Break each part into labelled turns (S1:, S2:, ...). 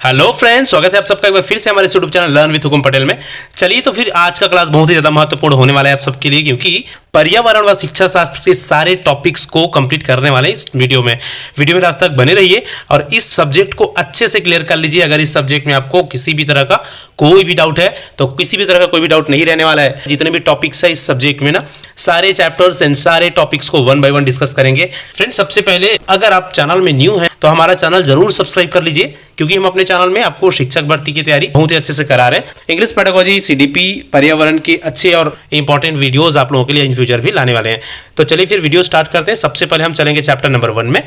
S1: Hello friends, स्वागत है आप सबका एक बार फिर से हमारे यूट्यूब चैनल लर्न विद हुकुम पटेल में। चलिए तो फिर आज का क्लास बहुत ही ज़्यादा महत्वपूर्ण होने वाला है आप सबके लिए, क्योंकि पर्यावरण व शिक्षा शास्त्र के सारे टॉपिक्स को कंप्लीट करने वाले हैं इस वीडियो में लास्ट तक बने रहिए और इस सब्जेक्ट को अच्छे से क्लियर कर लीजिए। अगर इस सब्जेक्ट में आपको किसी भी तरह का कोई भी डाउट है तो किसी भी तरह का कोई भी डाउट नहीं रहने वाला है। जितने भी टॉपिक्स है इस सब्जेक्ट में ना, सारे चैप्टर्स एंड सारे टॉपिक्स को वन बाय वन डिस्कस करेंगे। फ्रेंड्स, सबसे पहले अगर आप चैनल में न्यू हैं तो हमारा चैनल जरूर सब्सक्राइब कर लीजिए, क्योंकि हम अपने चैनल में आपको शिक्षक भर्ती की तैयारी बहुत ही अच्छे से करा रहे हैं। इंग्लिश पेडागोजी, सीडीपी, पर्यावरण के अच्छे और इंपॉर्टेंट वीडियोस आप लोगों के लिए इन फ्यूचर भी लाने वाले हैं। तो चलिए फिर वीडियो स्टार्ट करते हैं। सबसे पहले हम चलेंगे चैप्टर नंबर 1 में।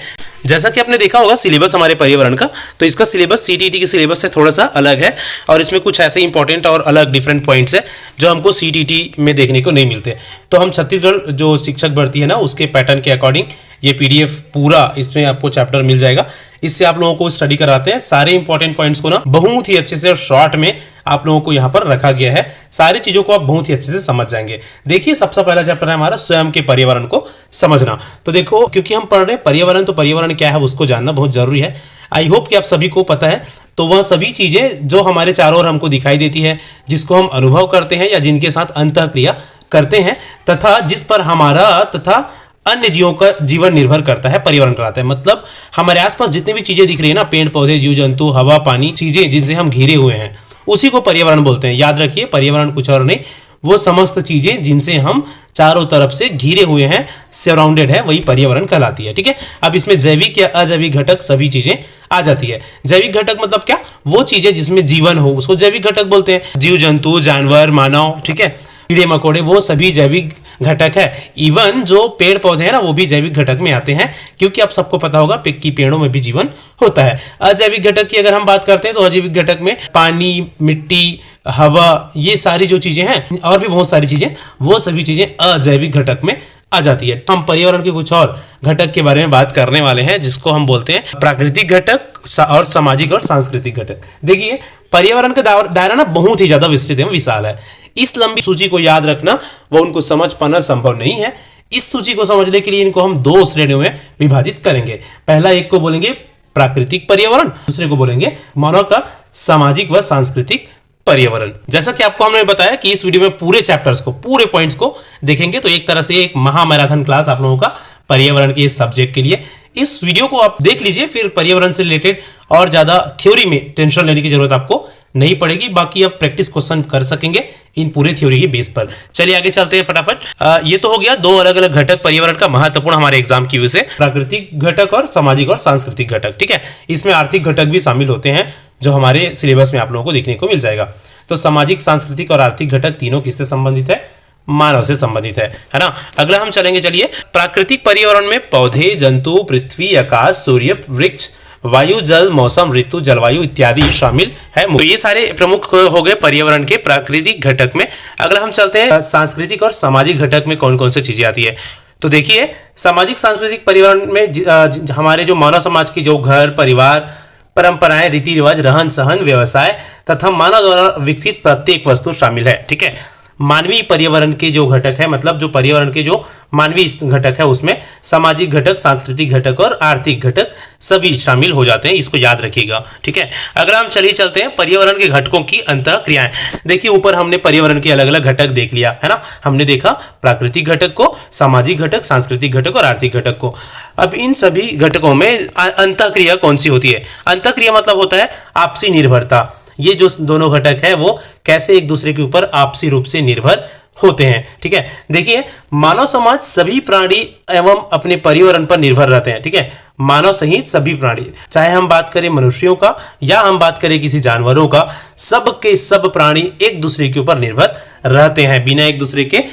S1: जैसा कि आपने देखा होगा सिलेबस हमारे पर्यावरण का, तो इसका सिलेबस सीटीईटी के सिलेबस से थोड़ा सा अलग है और इसमें कुछ ऐसे इंपॉर्टेंट और अलग डिफरेंट पॉइंट्स है जो हमको सीटीईटी में देखने को नहीं मिलते। तो हम छत्तीसगढ़ जो शिक्षक भर्ती है ना, उसके पैटर्न के अकॉर्डिंग ये पीडीएफ पूरा इसमें आपको चैप्टर मिल जाएगा। इससे आप लोगों को स्टडी कराते हैं। सारे इंपॉर्टेंट पॉइंट्स को ना बहुत ही अच्छे से और शॉर्ट में आप लोगों को यहाँ पर रखा गया है। सारी चीजों को आप बहुत ही अच्छे से समझ जाएंगे। देखिए, सबसे पहला चैप्टर है हमारा स्वयं के पर्यावरण को समझना। तो देखो, क्योंकि हम पढ़ रहे हैं पर्यावरण, तो पर्यावरण क्या है उसको जानना बहुत जरूरी है। आई होप कि आप सभी को पता है। तो वह सभी चीजें जो हमारे चारों ओर हमको दिखाई देती है, जिसको हम अनुभव करते हैं या जिनके साथ अंतःक्रिया करते हैं, तथा जिस पर हमारा तथा अन्य जीवों का जीवन निर्भर करता है, पर्यावरण कहलाता है। मतलब हमारे आसपास जितनी भी चीजें दिख रही है ना, पेड़ पौधे, जीव जंतु, हवा, पानी, चीजें जिनसे हम घिरे हुए हैं, उसी को पर्यावरण बोलते हैं। याद रखिए, पर्यावरण कुछ और नहीं, वो समस्त चीजें जिनसे हम चारों तरफ से घिरे हुए हैं, सराउंडेड है, वही पर्यावरण कहलाती है। ठीक है। अब इसमें जैविक या अजैविक घटक सभी चीजें आ जाती है। जैविक घटक मतलब क्या? वो चीजें जिसमें जीवन हो उसको जैविक घटक बोलते हैं। जीव जंतु, जानवर, मानव, ठीक है, कीड़े मकोड़े, वो सभी जैविक घटक है। इवन जो पेड़ पौधे हैं ना, वो भी जैविक घटक में आते हैं, क्योंकि आप सबको पता होगा कि पेड़ों में भी जीवन होता है। अजैविक घटक की अगर हम बात करते हैं तो अजैविक घटक में पानी, मिट्टी, हवा, ये सारी जो चीजें हैं और भी बहुत सारी चीजें, वो सभी चीजें अजैविक घटक में आ जाती है। हम पर्यावरण के कुछ और घटक के बारे में बात करने वाले हैं, जिसको हम बोलते हैं प्राकृतिक घटक और सामाजिक और सांस्कृतिक घटक। देखिए, पर्यावरण का दायरा ना बहुत ही ज्यादा विस्तृत है, विशाल है। इस लंबी सूची को याद रखना व उनको समझ पाना संभव नहीं है। इस सूची को समझने के लिए इनको हम 2 श्रेणियों में विभाजित करेंगे। पहला एक को बोलेंगे प्राकृतिक पर्यावरण, दूसरे को बोलेंगे मानव का सामाजिक व सांस्कृतिक पर्यावरण। जैसा कि आपको हमने बताया कि इस वीडियो में पूरे चैप्टर्स को, पूरे पॉइंट्स को देखेंगे, तो एक तरह से एक महामैराथन क्लास आप लोगों का पर्यावरण के इस सब्जेक्ट के लिए। इस वीडियो को आप देख लीजिए, फिर पर्यावरण से रिलेटेड और ज्यादा थ्योरी में टेंशन लेने की जरूरत आपको नहीं पड़ेगी। बाकी आप प्रैक्टिस क्वेश्चन कर सकेंगे इन पूरे थ्योरी के बेस पर। चलिए आगे चलते हैं फटाफट। ये तो हो गया 2 अलग अलग घटक पर्यावरण का महत्वपूर्ण हमारे एग्जाम की वजह से, प्राकृतिक घटक और सामाजिक और सांस्कृतिक घटक। ठीक है। इसमें आर्थिक घटक भी शामिल होते हैं, जो हमारे सिलेबस में आप लोगों को देखने को मिल जाएगा। तो सामाजिक, सांस्कृतिक और आर्थिक घटक तीनों किससे संबंधित है? मानव से संबंधित है ना। अगला हम चलेंगे, चलिए। प्राकृतिक पर्यावरण में पौधे, जंतु, पृथ्वी, आकाश, सूर्य, वृक्ष, वायु, जल, मौसम, ऋतु, जलवायु इत्यादि शामिल है। तो ये सारे प्रमुख हो गए पर्यावरण के प्राकृतिक घटक में। अगला हम चलते हैं सांस्कृतिक और सामाजिक घटक में कौन कौन सी चीजें आती है। तो देखिए, सामाजिक सांस्कृतिक पर्यावरण में हमारे जो मानव समाज की जो घर, परिवार, परंपराएं, रीति रिवाज, रहन सहन, व्यवसाय तथा मानव द्वारा विकसित प्रत्येक वस्तु शामिल है। ठीक है। मानवीय पर्यावरण के जो घटक है, मतलब जो पर्यावरण के जो मानवीय घटक है, उसमें सामाजिक घटक, सांस्कृतिक घटक और आर्थिक घटक सभी शामिल हो जाते हैं। इसको याद रखिएगा। ठीक है। अगर हम चलिए चलते हैं पर्यावरण के घटकों की अंतःक्रियाएं। देखिए, ऊपर हमने पर्यावरण के अलग अलग घटक देख लिया है ना। हमने देखा प्राकृतिक घटक को, सामाजिक घटक, सांस्कृतिक घटक और आर्थिक घटक को। अब इन सभी घटकों में अंतःक्रिया कौन सी होती है? अंतःक्रिया मतलब होता है आपसी निर्भरता। ये जो दोनों घटक है वो कैसे एक दूसरे के ऊपर आपसी रूप से निर्भर होते हैं। ठीक है। देखिए, मानव समाज सभी प्राणी एवं अपने पर्यावरण पर निर्भर रहते हैं। ठीक है। मानव सहित सभी प्राणी, चाहे हम बात करें मनुष्यों का या हम बात करें किसी जानवरों का, सब के सब प्राणी एक दूसरे के ऊपर निर्भर रहते हैं। बिना एक दूसरे के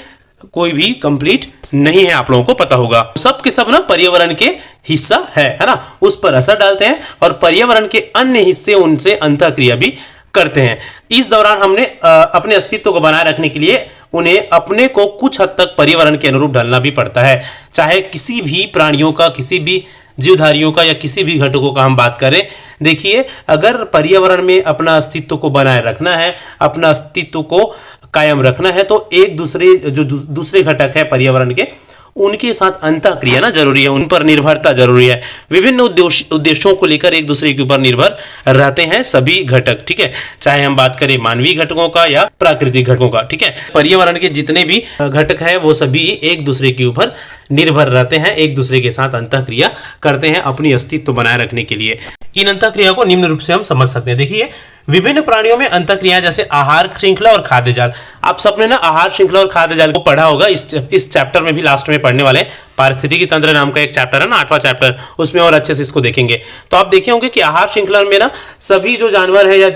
S1: कोई भी कंप्लीट नहीं है, आप लोगों को पता होगा। सब के सब ना पर्यावरण के हिस्सा है ना, उस पर असर डालते हैं और पर्यावरण के अन्य हिस्से उनसे अंतःक्रिया भी करते हैं। इस दौरान हमने अपने अस्तित्व को बनाए रखने के लिए उन्हें अपने को कुछ हद तक पर्यावरण के अनुरूप ढलना भी पड़ता है। चाहे किसी भी प्राणियों का, किसी भी जीवधारियों का या किसी भी घटकों का हम बात करें। देखिए, अगर पर्यावरण में अपना अस्तित्व को बनाए रखना है, अपना अस्तित्व को कायम रखना है, तो एक दूसरे जो दूसरे घटक है पर्यावरण के, उनके साथ अंतःक्रिया ना जरूरी है, उन पर निर्भरता जरूरी है। विभिन्न उद्देश्यों को लेकर एक दूसरे के ऊपर निर्भर रहते हैं सभी घटक, ठीक है, चाहे हम बात करें मानवीय घटकों का या प्राकृतिक घटकों का, ठीक है। पर्यावरण के जितने भी घटक हैं वो सभी एक दूसरे के ऊपर निर्भर रहते हैं, एक दूसरे के साथ अंतःक्रिया करते हैं अपनी अस्तित्व बनाए रखने के लिए। इन अंतःक्रिया को निम्न रूप से हम समझ सकते हैं। देखिए, विभिन्न प्राणियों में अंतःक्रिया जैसे आहार श्रृंखला और खाद्य जाल। आप सबने ना आहार श्रृंखला और खाद्य जाल को पढ़ा होगा, इस चैप्टर में भी लास्ट में पढ़ने वाले। पारिस्थितिकी तंत्र नाम का एक चैप्टर है ना, 8वां चैप्टर, उसमें और अच्छे से इसको देखेंगे। तो आप देखे होंगे कि आहार श्रृंखला में ना सभी जो जानवर है या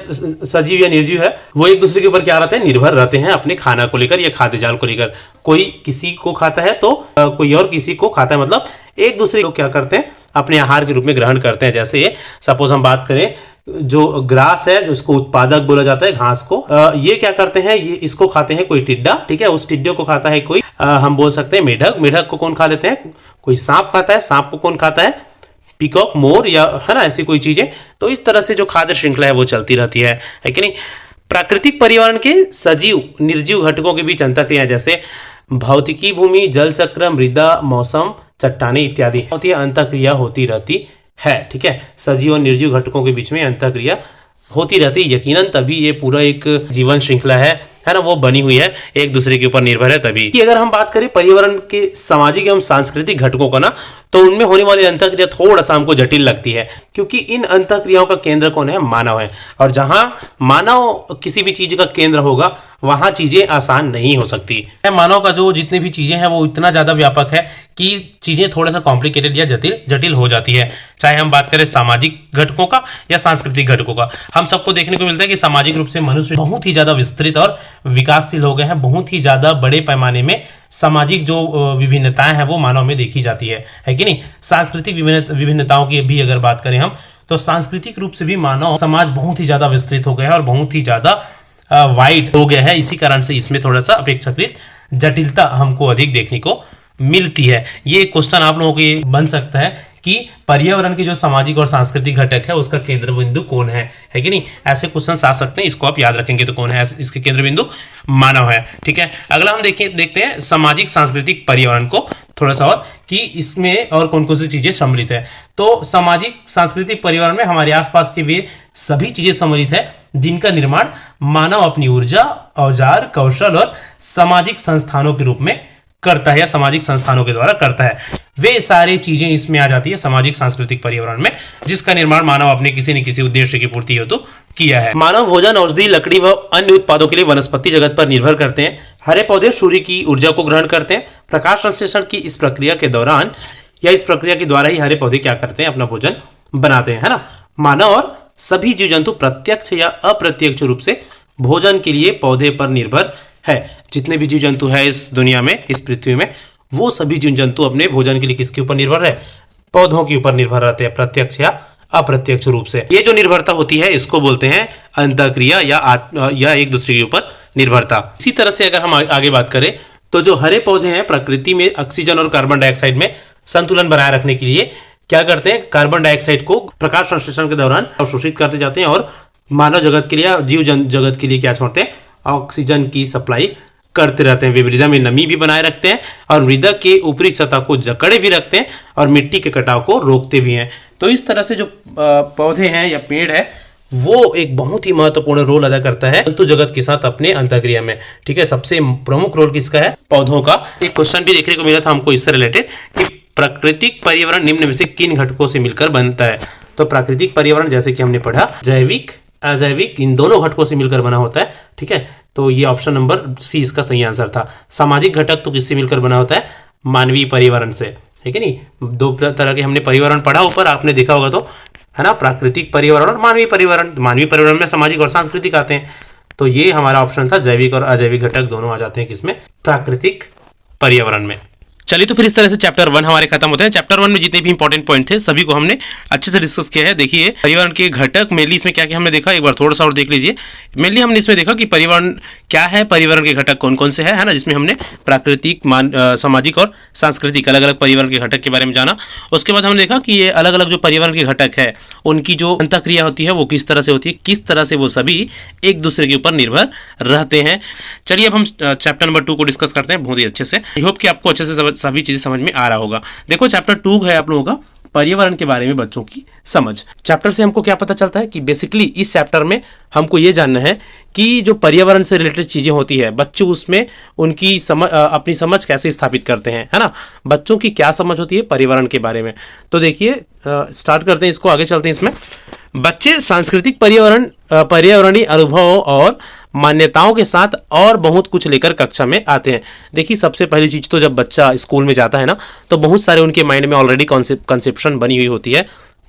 S1: सजीव या निर्जीव है वो एक दूसरे के ऊपर क्या रहते हैं, निर्भर रहते हैं अपने खाना को लेकर या खाद्य जाल को लेकर। कोई किसी को खाता है तो कोई और किसी को खाता है, मतलब एक दूसरे को क्या करते हैं, अपने आहार के रूप में ग्रहण करते हैं। जैसे सपोज हम बात करें जो ग्रास है, जो इसको उत्पादक बोला जाता है, घास को, ये क्या करते हैं, ये इसको खाते हैं कोई टिड्डा, ठीक है, उस टिड्डे को खाता है कोई हम बोल सकते हैं मेढक, मेढक को कौन खा लेते हैं, कोई सांप खाता है, सांप को कौन खाता है, पीकॉक, मोर, या है ना, ऐसी कोई चीजें। तो इस तरह से जो खाद्य श्रृंखला है वो चलती रहती है कि नहीं। प्राकृतिक पर्यावरण के सजीव निर्जीव घटकों के बीच अंतःक्रिया जैसे भौतिकी, भूमि, जल चक्र, मृदा, मौसम, चट्टाने इत्यादि होती है, अंतःक्रिया होती रहती है, ठीक है। सजीव और निर्जीव घटकों के बीच में अंतःक्रिया होती रहती है यकीनन, तभी ये पूरा एक जीवन श्रृंखला है ना, वो बनी हुई है, एक दूसरे के ऊपर निर्भर है तभी। कि अगर हम बात करें पर्यावरण के सामाजिक एवं सांस्कृतिक घटकों का ना, तो उनमें होने वाली अंतःक्रिया थोड़ा सा हमको जटिल लगती है, क्योंकि इन अंतःक्रियाओं का केंद्र कौन है, मानव है। और जहां मानव किसी भी चीज का केंद्र होगा वहां चीजें आसान नहीं हो सकती। मानव का जो जितने भी चीजें हैं वो इतना ज्यादा व्यापक है कि चीजें थोड़ा सा कॉम्प्लिकेटेड या जटिल हो जाती है। चाहे हम बात करें सामाजिक घटकों का या सांस्कृतिक घटकों का, हम सबको देखने को मिलता है कि सामाजिक रूप से मनुष्य बहुत ही ज्यादा विस्तृत और विकासशील हो गए हैं, बहुत ही ज्यादा बड़े पैमाने में सामाजिक जो विभिन्नताएं हैं वो मानव में देखी जाती है कि नहीं। सांस्कृतिक विभिन्नताओं की भी अगर बात करें हम, तो सांस्कृतिक रूप से भी मानव समाज बहुत ही ज्यादा विस्तृत हो गया है और बहुत ही ज्यादा वाइड हो गया है। इसी कारण से इसमें थोड़ा सा अपेक्षाकृत जटिलता हमको अधिक देखने को मिलती है। ये क्वेश्चन आप लोगों को ये बन सकता है कि पर्यावरण के जो सामाजिक और सांस्कृतिक घटक है उसका केंद्र बिंदु कौन है कि नहीं। ऐसे क्वेश्चन आ सकते हैं, इसको आप याद रखेंगे तो कौन है इसके केंद्र बिंदु, मानव है, ठीक है। अगला हम देखते हैं सामाजिक सांस्कृतिक पर्यावरण को थोड़ा सा, और कि इसमें और कौन कौन सी चीजें सम्मिलित है। तो सामाजिक सांस्कृतिक पर्यावरण में हमारे आसपास के वे सभी चीजें सम्मिलित है जिनका निर्माण मानव अपनी ऊर्जा, औजार, कौशल और सामाजिक संस्थानों के रूप में करता है या सामाजिक संस्थानों के द्वारा करता है। वे सारी चीजें इसमें आ जाती है सामाजिक सांस्कृतिक पर्यावरण में, जिसका निर्माण मानव अपने किसी न किसी उद्देश्य की पूर्ति हेतु किया है। मानव भोजन, औषधि, लकड़ी व अन्य उत्पादों के लिए वनस्पति जगत पर निर्भर करते हैं। हरे पौधे सूर्य की ऊर्जा को ग्रहण करते हैं। प्रकाश संश्लेषण की इस प्रक्रिया के दौरान या इस प्रक्रिया के द्वारा ही हरे पौधे क्या करते हैं, अपना भोजन बनाते हैं, है ना। मानव और सभी जीव जंतु प्रत्यक्ष या अप्रत्यक्ष रूप से भोजन के लिए पौधे पर निर्भर है। जितने भी जीव जंतु है इस दुनिया में, इस पृथ्वी में, वो सभी जीव जंतु अपने भोजन के लिए किसके ऊपर निर्भर है, पौधों के ऊपर निर्भर रहते हैं, प्रत्यक्ष या अप्रत्यक्ष रूप से। ये जो निर्भरता होती है इसको बोलते हैं अंतःक्रिया या एक दूसरे के ऊपर निर्भरता। इसी तरह से अगर हम आगे बात करें तो जो हरे पौधे हैं प्रकृति में ऑक्सीजन और कार्बन डाइऑक्साइड में संतुलन बनाए रखने के लिए क्या करते हैं, कार्बन डाइऑक्साइड को प्रकाश संश्लेषण के दौरान अवशोषित करते जाते हैं और मानव जगत के लिए, जीव जगत के लिए क्या छोड़ते हैं, ऑक्सीजन की सप्लाई करते रहते हैं। वे मृदा में नमी भी बनाए रखते हैं और मृदा के ऊपरी सतह को जकड़े भी रखते हैं और मिट्टी के कटाव को रोकते भी हैं। तो इस तरह से जो पौधे हैं या पेड़ है वो एक बहुत ही महत्वपूर्ण रोल अदा करता है जंतु जगत के साथ अपने अंतःक्रिया में, ठीक है। सबसे प्रमुख रोल किसका है, पौधों का। एक क्वेश्चन भी देखने को मिला था हमको इससे रिलेटेड कि प्राकृतिक पर्यावरण निम्न में से किन घटकों से मिलकर बनता है। तो प्राकृतिक पर्यावरण जैसे कि हमने पढ़ा जैविक, अजैविक, इन दोनों घटकों से मिलकर बना होता है, ठीक है। तो ये ऑप्शन नंबर सी इसका सही आंसर था। सामाजिक घटक तो किससे मिलकर बना होता है, मानवीय पर्यावरण से, है कि नहीं। दो तरह के हमने पर्यावरण पढ़ा ऊपर, आपने देखा होगा तो, है ना, प्राकृतिक पर्यावरण और मानवीय पर्यावरण। मानवीय पर्यावरण में सामाजिक और सांस्कृतिक आते हैं, तो ये हमारा ऑप्शन था। जैविक और अजैविक घटक दोनों आ जाते हैं किसमें, प्राकृतिक पर्यावरण में। चलिए तो फिर इस तरह से चैप्टर 1 हमारे खत्म होते हैं। चैप्टर 1 में जितने भी इंपॉर्टेंट पॉइंट थे सभी को हमने अच्छे से डिस्कस किया है। देखिए पर्यावरण के घटक मेनली इसमें क्या क्या हमने देखा, एक बार थोड़ा सा और देख लीजिए। मेनली हमने इसमें देखा कि पर्यावरण क्या है, पर्यावरण के घटक कौन कौन से है ना, जिसमें हमने प्राकृतिक, सामाजिक और सांस्कृतिक अलग अलग पर्यावरण के घटक के बारे में जाना। उसके बाद हमने देखा कि ये अलग अलग जो पर्यावरण के घटक है उनकी जो अंतःक्रिया होती है वो किस तरह से होती है, किस तरह से वो सभी एक दूसरे के ऊपर निर्भर रहते हैं। चलिए अब हम चैप्टर नंबर 2 को डिस्कस करते हैं बहुत ही अच्छे से। आई होप कि आपको अच्छे से सभी चीज़ें समझ में आ रहा होगा। देखो चैप्टर 2 है आप लोगों का पर्यावरण के बारे में बच्चों की समझ। चैप्टर से हमको क्या पता चलता है कि बेसिकली इस चैप्टर में हमको ये जानना है कि जो पर्यावरण से रिलेटेड चीज़ें होती है बच्चे उसमें उनकी अपनी समझ कैसे स्थापित करते हैं, है ना। बच्चों की क्या समझ होती है पर्यावरण के बारे में। तो देखिए स्टार्ट करते हैं इसको, आगे चलते हैं इसमें। बच्चे सांस्कृतिक पर्यावरणीय अनुभवों और मान्यताओं के साथ और बहुत कुछ लेकर कक्षा में आते हैं। देखिए सबसे पहली चीज़ तो जब बच्चा स्कूल में जाता है ना तो बहुत सारे उनके माइंड में ऑलरेडी कंसेप्शन बनी हुई होती है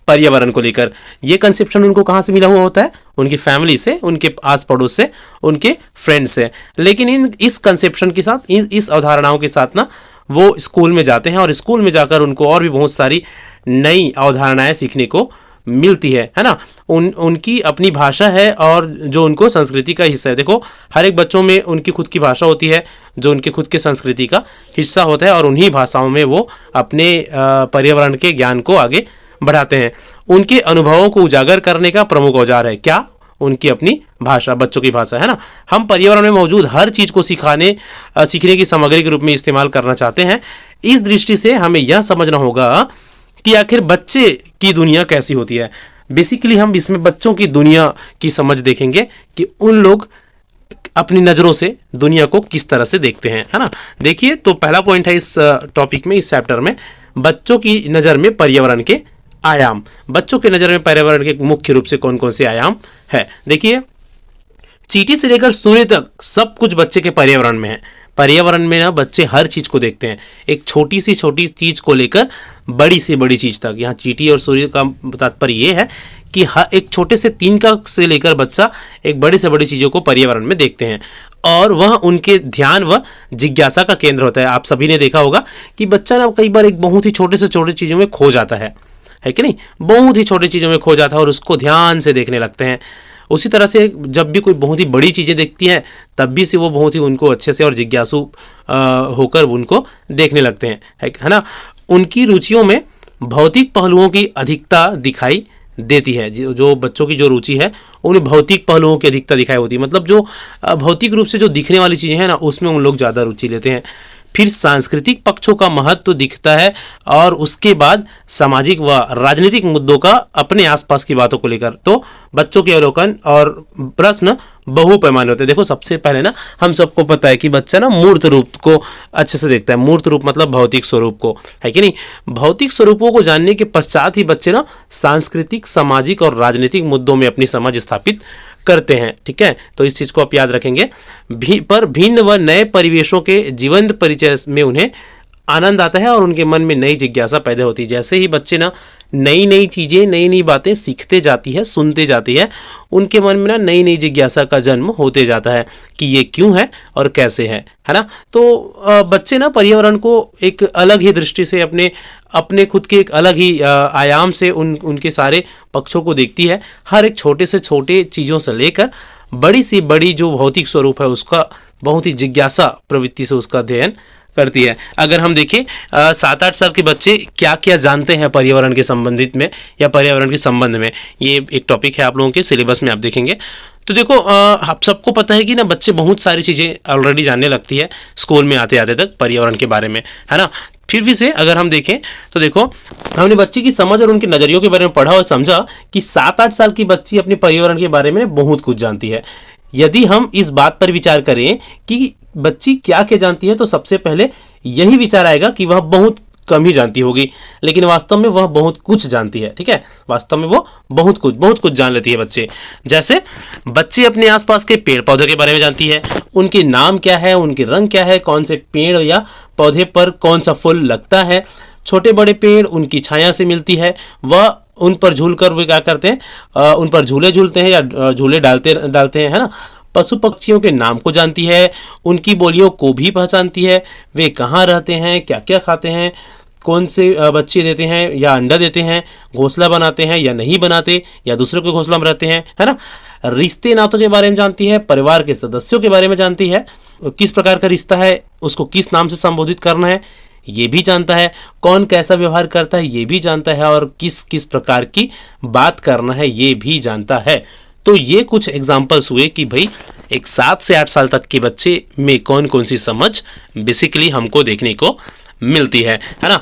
S1: पर्यावरण को लेकर। ये कंसेप्शन उनको कहाँ से मिला हुआ होता है? उनकी फैमिली से, उनके आस पड़ोस से, उनके फ्रेंड्स से। लेकिन इस कंसेप्शन के साथ, इस अवधारणाओं के साथ ना वो स्कूल में जाते हैं और स्कूल में जाकर उनको और भी बहुत सारी नई अवधारणाएं सीखने को मिलती है ना। उनकी अपनी भाषा है और जो उनको संस्कृति का हिस्सा है। देखो हर एक बच्चों में उनकी खुद की भाषा होती है जो उनके खुद के संस्कृति का हिस्सा होता है और उन्हीं भाषाओं में वो अपने पर्यावरण के ज्ञान को आगे बढ़ाते हैं। उनके अनुभवों को उजागर करने का प्रमुख औजार है क्या? उनकी अपनी भाषा, बच्चों की भाषा, है ना। हम पर्यावरण में मौजूद हर चीज़ को सीखने की सामग्री के रूप में इस्तेमाल करना चाहते हैं। इस दृष्टि से हमें यह समझना होगा कि आखिर बच्चे की दुनिया कैसी होती है। बेसिकली हम इसमें बच्चों की दुनिया की समझ देखेंगे कि उन लोग अपनी नज़रों से दुनिया को किस तरह से देखते हैं, है ना। देखिए तो पहला पॉइंट है इस टॉपिक में, इस चैप्टर में, बच्चों की नज़र में पर्यावरण के आयाम। बच्चों के नज़र में पर्यावरण के मुख्य रूप से कौन कौन से आयाम है? देखिए चींटी से लेकर सूर्य तक सब कुछ बच्चे के पर्यावरण में है। पर्यावरण में ना बच्चे हर चीज़ को देखते हैं, एक छोटी सी चीज़ को लेकर बड़ी से बड़ी चीज़ तक। यहाँ चींटी और सूर्य का तात्पर्य ये है कि हर एक छोटे से तिनका से लेकर बच्चा एक बड़ी से बड़ी चीज़ों को पर्यावरण में देखते हैं और वह उनके ध्यान व जिज्ञासा का केंद्र होता है। आप सभी ने देखा होगा कि बच्चा ना कई बार एक बहुत ही छोटे से छोटे चीज़ों में खो जाता है कि नहीं। बहुत ही छोटी चीज़ों में खो जाता है और उसको ध्यान से देखने लगते हैं। उसी तरह से जब भी कोई बहुत ही बड़ी चीज़ें देखती हैं तब भी से वो बहुत ही उनको अच्छे से और जिज्ञासु होकर उनको देखने लगते हैं, है ना। उनकी रुचियों में भौतिक पहलुओं की अधिकता दिखाई देती है। जो बच्चों की जो रुचि है उन्हें भौतिक पहलुओं की अधिकता दिखाई होती है, मतलब जो भौतिक रूप से जो दिखने वाली चीज़ें हैं ना उसमें उन लोग ज़्यादा रुचि लेते हैं। फिर सांस्कृतिक पक्षों का महत्व दिखता है और उसके बाद सामाजिक व राजनीतिक मुद्दों का अपने आसपास की बातों को लेकर। तो बच्चों के अवलोकन और प्रश्न बहु पैमाने होते हैं। देखो सबसे पहले ना हम सबको पता है कि बच्चा ना मूर्त रूप को अच्छे से देखता है। मूर्त रूप मतलब भौतिक स्वरूप को, है कि नहीं। भौतिक स्वरूपों को जानने के पश्चात ही बच्चे ना सांस्कृतिक, सामाजिक और राजनीतिक मुद्दों में अपनी समझ स्थापित करते हैं, ठीक है। तो इस चीज़ को आप याद रखेंगे। पर भिन्न व नए परिवेशों के जीवंत परिचय में उन्हें आनंद आता है और उनके मन में नई जिज्ञासा पैदा होती है। जैसे ही बच्चे ना नई नई चीज़ें, नई नई बातें सीखते जाती है, सुनते जाती है, उनके मन में ना नई नई जिज्ञासा का जन्म होते जाता है कि ये क्यों है और कैसे है ना। तो बच्चे ना पर्यावरण को एक अलग ही दृष्टि से, अपने खुद के एक अलग ही आयाम से उनके सारे पक्षों को देखती है। हर एक छोटे से छोटे चीज़ों से लेकर बड़ी से बड़ी जो भौतिक स्वरूप है उसका बहुत ही जिज्ञासा प्रवृत्ति से उसका अध्ययन करती है। अगर हम देखें 7-8 साल के बच्चे क्या क्या जानते हैं पर्यावरण के संबंधित में या पर्यावरण के संबंध में, ये एक टॉपिक है आप लोगों के सिलेबस में, आप देखेंगे तो देखो आप सबको पता है कि ना बच्चे बहुत सारी चीज़ें ऑलरेडी जानने लगती है स्कूल में आते आते तक पर्यावरण के बारे में, है ना। फिर भी से अगर हम देखें तो देखो हमने बच्चे की समझ और उनके नज़रियों के बारे में पढ़ा और समझा कि 7-8 साल की बच्ची अपने पर्यावरण के बारे में बहुत कुछ जानती है। यदि हम इस बात पर विचार करें कि बच्ची क्या क्या जानती है तो सबसे पहले यही विचार आएगा कि वह बहुत कम ही जानती होगी, लेकिन वास्तव में वह बहुत कुछ जानती है, ठीक है। वास्तव में वो बहुत कुछ जान लेती है बच्चे। जैसे बच्चे अपने आसपास के पेड़ पौधों के बारे में जानती है, उनके नाम क्या है, उनके रंग क्या है, कौन से पेड़ या पौधे पर कौन सा फूल लगता है। छोटे बड़े पेड़ उनकी छाया से मिलती है, वह उन पर झूल कर वे क्या करते हैं, उन पर झूले झूलते हैं या झूले डालते हैं, है ना। पशु पक्षियों के नाम को जानती है, उनकी बोलियों को भी पहचानती है, वे कहाँ रहते हैं, क्या क्या खाते हैं, कौन से बच्चे देते हैं या अंडा देते हैं, घोंसला बनाते हैं या नहीं बनाते, या दूसरे के घोंसला में रहते हैं, है ना। रिश्ते नातों के बारे में जानती है, परिवार के सदस्यों के बारे में जानती है, किस प्रकार का रिश्ता है, उसको किस नाम से संबोधित करना है ये भी जानता है, कौन कैसा व्यवहार करता है ये भी जानता है, और किस किस प्रकार की बात करना है ये भी जानता है। तो ये कुछ एग्जाम्पल्स हुए कि भाई एक 7 से 8 साल तक के बच्चे में कौन कौन सी समझ बेसिकली हमको देखने को मिलती है ना।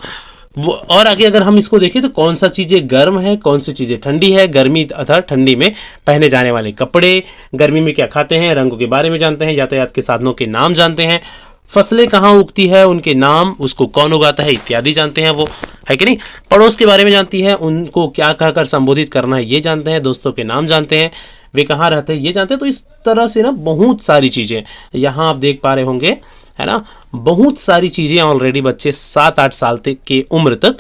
S1: वो और आगे अगर हम इसको देखें तो कौन सा चीज़ें गर्म है, कौन सी चीज़ें ठंडी है, गर्मी अर्थात ठंडी में पहने जाने वाले कपड़े, गर्मी में क्या खाते हैं, रंगों के बारे में जानते हैं, यातायात के साधनों के नाम जानते हैं, फसलें कहाँ उगती है उनके नाम, उसको कौन उगाता है इत्यादि जानते हैं वो, है कि नहीं। पड़ोस के बारे में जानती है, उनको क्या कहकर संबोधित करना है ये जानते हैं, दोस्तों के नाम जानते हैं, वे कहाँ रहते हैं ये जानते हैं। तो इस तरह से ना बहुत सारी चीज़ें यहाँ आप देख पा रहे होंगे, है ना। बहुत सारी चीज़ें ऑलरेडी बच्चे 7-8 साल तक की उम्र तक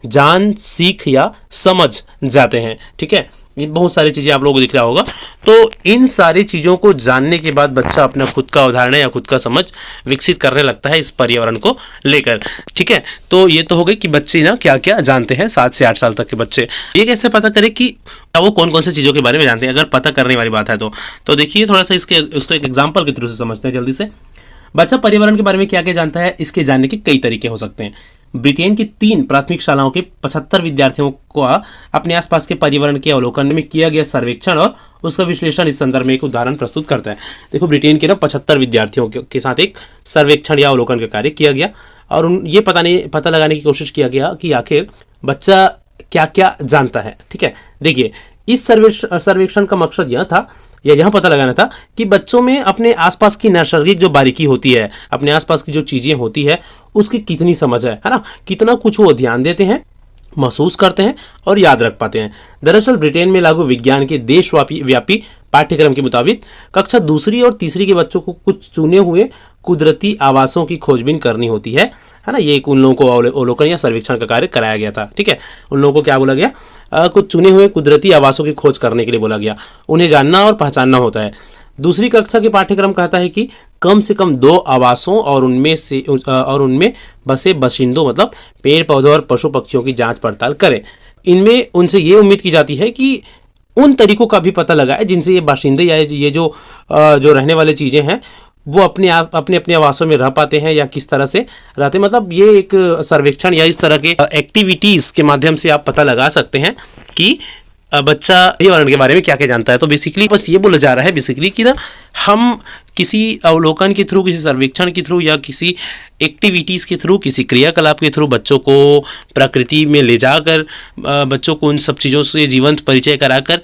S1: जान, सीख या समझ जाते हैं, ठीक है। ये बहुत सारी चीज़ें आप लोगों को दिख रहा होगा। तो इन सारी चीज़ों को जानने के बाद बच्चा अपना खुद का उदाहरण या खुद का समझ विकसित करने लगता है इस पर्यावरण को लेकर, ठीक है। तो ये तो हो गई कि बच्चे ना क्या क्या जानते हैं 7 से 8 साल तक के बच्चे। ये कैसे पता करें कि वो कौन कौन सी चीज़ों के बारे में जानते हैं, अगर पता करने वाली बात है तो देखिए थोड़ा सा उसको एक एग्जाम्पल के थ्रू से समझते हैं जल्दी से। बच्चा पर्यावरण के बारे में क्या क्या जानता है, इसके जानने के कई तरीके हो सकते हैं। ब्रिटेन की 3 प्राथमिक शालाओं के 75 विद्यार्थियों को अपने आसपास के पर्यावरण के अवलोकन में किया गया सर्वेक्षण और उसका विश्लेषण इस संदर्भ में एक उदाहरण प्रस्तुत करता है। देखो ब्रिटेन के ना 75 विद्यार्थियों के साथ एक सर्वेक्षण या अवलोकन का कार्य किया गया और ये पता लगाने की कोशिश किया गया कि आखिर बच्चा क्या क्या जानता है, ठीक है। देखिए इस सर्वेक्षण का मकसद यह था या यहाँ पता लगाना था कि बच्चों में अपने आसपास की नैसर्गिक जो बारीकी होती है, अपने आसपास की जो चीज़ें होती है उसकी कितनी समझ है ना, कितना कुछ वो ध्यान देते हैं, महसूस करते हैं और याद रख पाते हैं। दरअसल ब्रिटेन में लागू विज्ञान के देशव्यापी पाठ्यक्रम के मुताबिक कक्षा 2 और 3 के बच्चों को कुछ चुने हुए कुदरती आवासों की खोजबीन करनी होती है ना। ये एक उन लोगों को अवलोकन या सर्वेक्षण का कार्य कराया गया था, ठीक है। उन लोगों को क्या बोला गया, कुछ चुने हुए कुदरती आवासों की खोज करने के लिए बोला गया, उन्हें जानना और पहचानना होता है। 2री कक्षा के पाठ्यक्रम कहता है कि कम से कम 2 आवासों और उनमें बसे बाशिंदों मतलब पेड़ पौधों और पशु पक्षियों की जांच पड़ताल करें। इनमें उनसे ये उम्मीद की जाती है कि उन तरीकों का भी पता लगाए जिनसे ये बाशिंदे या ये जो रहने वाली चीज़ें हैं वो अपने आवासों में रह पाते हैं या किस तरह से रहते हैं। मतलब ये एक सर्वेक्षण या इस तरह के एक्टिविटीज़ के माध्यम से आप पता लगा सकते हैं कि बच्चा पर्यावरण के बारे में क्या क्या जानता है। तो बेसिकली बस ये बोला जा रहा है बेसिकली कि ना हम किसी अवलोकन के थ्रू, किसी सर्वेक्षण के थ्रू या किसी एक्टिविटीज़ के थ्रू, किसी क्रियाकलाप के थ्रू बच्चों को प्रकृति में ले जाकर बच्चों को उन सब चीज़ों से जीवंत परिचय कराकर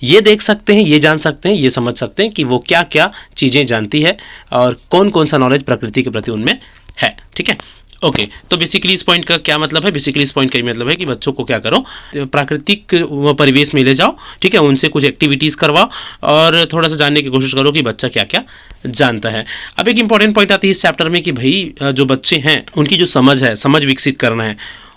S1: ये देख सकते हैं, ये जान सकते हैं, ये समझ सकते हैं कि वो क्या क्या चीज़ें जानती है और कौन कौन सा नॉलेज प्रकृति के प्रति उनमें है, ठीक है। ओके, तो बेसिकली इस पॉइंट का क्या मतलब है, बेसिकली इस पॉइंट का ये मतलब है कि बच्चों को क्या करो, प्राकृतिक परिवेश में ले जाओ, ठीक है, उनसे कुछ एक्टिविटीज़ करवाओ और थोड़ा सा जानने की कोशिश करो कि बच्चा क्या क्या जानता है। अब एक इंपॉर्टेंट पॉइंट आती है इस चैप्टर में कि भाई जो बच्चे हैं उनकी जो समझ है, समझ विकसित करना है,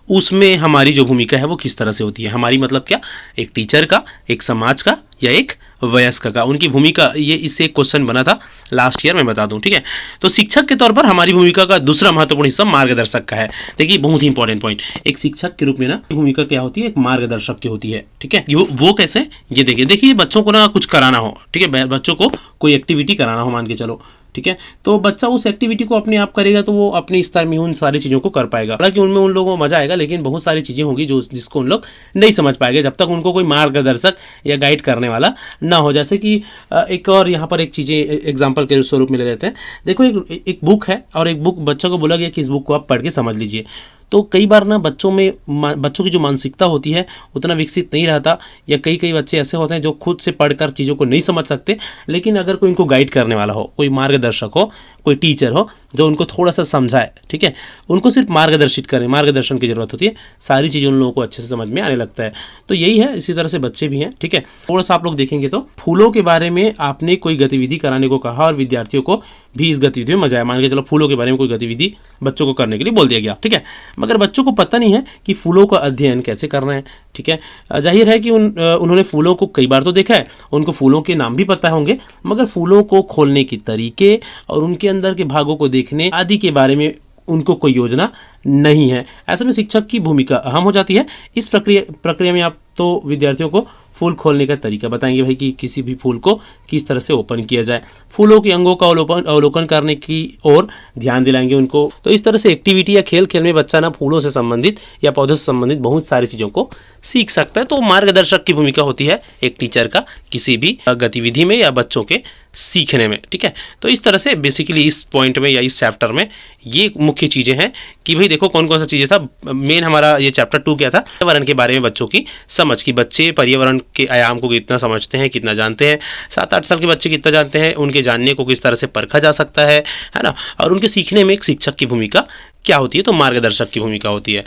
S1: उसमें हमारी जो भूमिका है वो किस तरह से होती है। हमारी मतलब क्या, एक टीचर का, एक समाज का या एक वयस्क का, उनकी भूमिका, ये इससे एक क्वेश्चन बना था लास्ट ईयर, मैं बता दूं, ठीक है। तो शिक्षक के तौर पर हमारी भूमिका का दूसरा महत्वपूर्ण हिस्सा मार्गदर्शक का है। देखिए बहुत ही इंपॉर्टेंट पॉइंट, एक शिक्षक के रूप में ना भूमिका क्या होती है, एक मार्गदर्शक की होती है, ठीक है। वो कैसे, ये देखिए बच्चों को ना कुछ कराना हो, ठीक है, बच्चों को कोई एक्टिविटी कराना हो मान के चलो, ठीक है, तो बच्चा उस एक्टिविटी को अपने आप करेगा तो वो अपने स्तर में उन सारी चीज़ों को कर पाएगा। हालांकि उनमें उन लोगों को मजा आएगा, लेकिन बहुत सारी चीज़ें होंगी जिसको उन लोग नहीं समझ पाएंगे जब तक उनको कोई मार्गदर्शक या गाइड करने वाला ना हो। जैसे कि एक और यहाँ पर एक चीज़ें एग्जाम्पल के स्वरूप में ले लेते हैं। देखो एक बुक है और एक बुक, बच्चों को बोला गया कि इस बुक को आप पढ़ के समझ लीजिए। तो कई बार ना बच्चों की जो मानसिकता होती है उतना विकसित नहीं रहता, या कई बच्चे ऐसे होते हैं जो खुद से पढ़कर चीज़ों को नहीं समझ सकते, लेकिन अगर कोई इनको गाइड करने वाला हो, कोई मार्गदर्शक हो, कोई टीचर हो जो उनको थोड़ा सा समझाए, ठीक है, उनको सिर्फ मार्गदर्शित करें, मार्गदर्शन की ज़रूरत होती है, सारी चीज़ें उन लोगों को अच्छे से समझ में आने लगता है। तो यही है, इसी तरह से बच्चे भी हैं, ठीक है। थोड़ा सा आप लोग देखेंगे तो फूलों के बारे में आपने कोई गतिविधि कराने को कहा और विद्यार्थियों को भी इस गतिविधि में मजा आया। मान के चलो फूलों के बारे में कोई गतिविधि बच्चों को करने के लिए बोल दिया गया, ठीक है, मगर बच्चों को पता नहीं है कि फूलों का अध्ययन कैसे करना है, ठीक है। जाहिर है कि उन्होंने फूलों को कई बार तो देखा है, उनको फूलों के नाम भी पता होंगे, मगर फूलों को खोलने के तरीके और उनके अंदर के भागों को देखने आदि के बारे में उनको कोई योजना नहीं है। ऐसे में शिक्षक की भूमिका अहम हो जाती है। इस प्रक्रिया में आप तो विद्यार्थियों को फूल खोलने का तरीका बताएंगे भाई कि किसी भी फूल को किस तरह से ओपन किया जाए। फूलों के अंगों का अवलोकन करने की ओर ध्यान दिलाएंगे उनको। तो इस तरह से एक्टिविटी या खेल खेल में बच्चा ना फूलों से संबंधित या पौधों से संबंधित बहुत सारी चीज़ों को सीख सकता है। तो मार्गदर्शक की भूमिका होती है एक टीचर का किसी भी गतिविधि में या बच्चों के सीखने में, ठीक है। तो इस तरह से बेसिकली इस पॉइंट में या इस चैप्टर में ये मुख्य चीज़ें हैं कि भाई देखो कौन कौन सा चीज़ें था। मेन हमारा ये चैप्टर 2 क्या था, पर्यावरण के बारे में बच्चों की समझ की बच्चे पर्यावरण के आयाम को कितना समझते हैं, कितना जानते हैं। 7-8 साल के बच्चे कितना जानते हैं, उनके जानने को किस तरह से परखा जा सकता है ना, और उनके सीखने में एक शिक्षक की भूमिका क्या होती है, तो मार्गदर्शक की भूमिका होती है।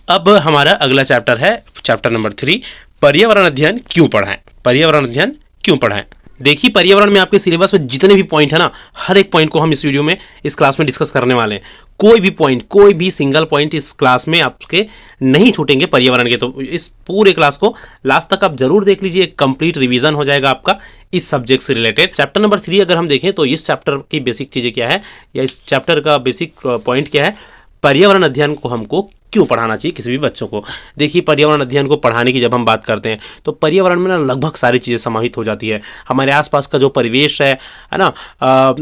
S1: अब हमारा अगला चैप्टर है चैप्टर नंबर 3, पर्यावरण अध्ययन क्यों पढ़ाएं। पर्यावरण अध्ययन क्यों पढ़ाएं। देखिए पर्यावरण में आपके सिलेबस में जितने भी पॉइंट है ना, हर एक पॉइंट को हम इस वीडियो में इस क्लास में डिस्कस करने वाले हैं। कोई भी पॉइंट, कोई भी सिंगल पॉइंट इस क्लास में आपके नहीं छूटेंगे पर्यावरण के। तो इस पूरे क्लास को लास्ट तक आप जरूर देख लीजिए, कंप्लीट रिवीजन हो जाएगा आपका इस सब्जेक्ट से रिलेटेड। चैप्टर नंबर 3 अगर हम देखें तो इस चैप्टर की बेसिक चीज़ें क्या है या इस चैप्टर का बेसिक पॉइंट क्या है, पर्यावरण अध्ययन को हमको क्यों पढ़ाना चाहिए किसी भी बच्चों को। देखिए पर्यावरण अध्ययन को पढ़ाने की जब हम बात करते हैं तो पर्यावरण में ना लगभग सारी चीज़ें समाहित हो जाती है। हमारे आसपास का जो परिवेश है ना,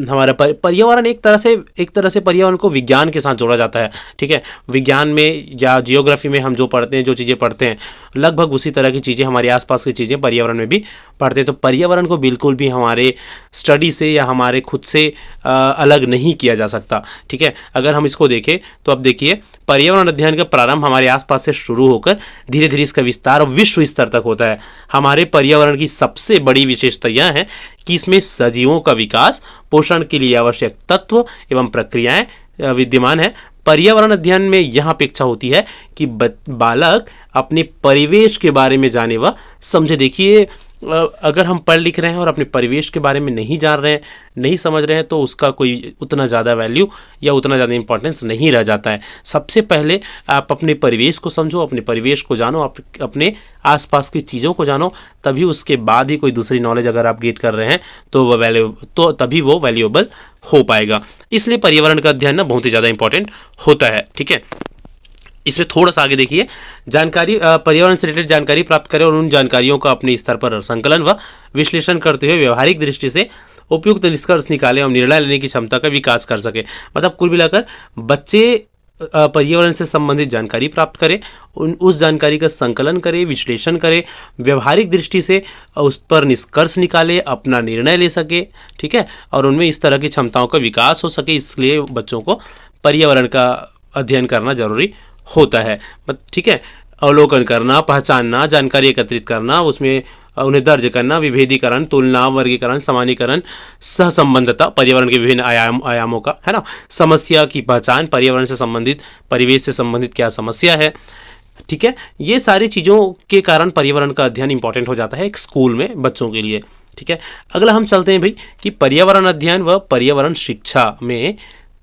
S1: हमारा पर्यावरण एक तरह से पर्यावरण को विज्ञान के साथ जोड़ा जाता है, ठीक है। विज्ञान में या जियोग्राफी में हम जो पढ़ते हैं, जो चीज़ें पढ़ते हैं, लगभग उसी तरह की चीज़ें हमारे आसपास की चीज़ें पर्यावरण में भी पढ़ते हैं। तो पर्यावरण को बिल्कुल भी हमारे स्टडी से या हमारे खुद से अलग नहीं किया जा सकता, ठीक है। अगर हम इसको देखें तो अब देखिए पर्यावरण अध्ययन का प्रारंभ हमारे आसपास से शुरू होकर धीरे धीरे इसका विस्तार विश्व स्तर तक होता है। हमारे पर्यावरण की सबसे बड़ी विशेषता यह है कि इसमें सजीवों का विकास, पोषण के लिए आवश्यक तत्व एवं प्रक्रियाएं विद्यमान है। पर्यावरण अध्ययन में यह अपेक्षा होती है कि बालक अपने परिवेश के बारे में जाने व समझे। देखिए अगर हम पढ़ लिख रहे हैं और अपने परिवेश के बारे में नहीं जान रहे हैं, नहीं समझ रहे हैं, तो उसका कोई उतना ज़्यादा वैल्यू या उतना ज़्यादा इंपॉर्टेंस नहीं रह जाता है। सबसे पहले आप अपने परिवेश को समझो, अपने परिवेश को जानो, अपने आसपास की चीज़ों को जानो, तभी उसके बाद ही कोई दूसरी नॉलेज अगर आप गेट कर रहे हैं तो तभी वो वैल्यूएबल हो पाएगा। इसलिए पर्यावरण का अध्ययन ना बहुत ही ज़्यादा इंपॉर्टेंट होता है, ठीक है। इसमें थोड़ा सा आगे देखिए, जानकारी पर्यावरण से रिलेटेड जानकारी प्राप्त करें और उन जानकारियों का अपने स्तर पर संकलन व विश्लेषण करते हुए व्यवहारिक दृष्टि से उपयुक्त निष्कर्ष निकालें और निर्णय लेने की क्षमता का विकास कर सके। मतलब कुल मिलाकर बच्चे पर्यावरण से संबंधित जानकारी प्राप्त करें, उस जानकारी का संकलन करें, विश्लेषण करें, व्यवहारिक दृष्टि से उस पर निष्कर्ष निकाले, अपना निर्णय ले सके, ठीक है, और उनमें इस तरह की क्षमताओं का विकास हो सके। इसलिए बच्चों को पर्यावरण का अध्ययन करना जरूरी होता है, ठीक है। अवलोकन करना, पहचानना, जानकारी एकत्रित करना, उसमें उन्हें दर्ज करना, विभेदीकरण, तुलना, वर्गीकरण, समानीकरण, सहसंबंधता, पर्यावरण के विभिन्न आयामों का, है ना, समस्या की पहचान, पर्यावरण से संबंधित, परिवेश से संबंधित क्या समस्या है, ठीक है। ये सारी चीज़ों के कारण पर्यावरण का अध्ययन इंपॉर्टेंट हो जाता है एक स्कूल में बच्चों के लिए, ठीक है। अगला हम चलते हैं भाई कि पर्यावरण अध्ययन व पर्यावरण शिक्षा में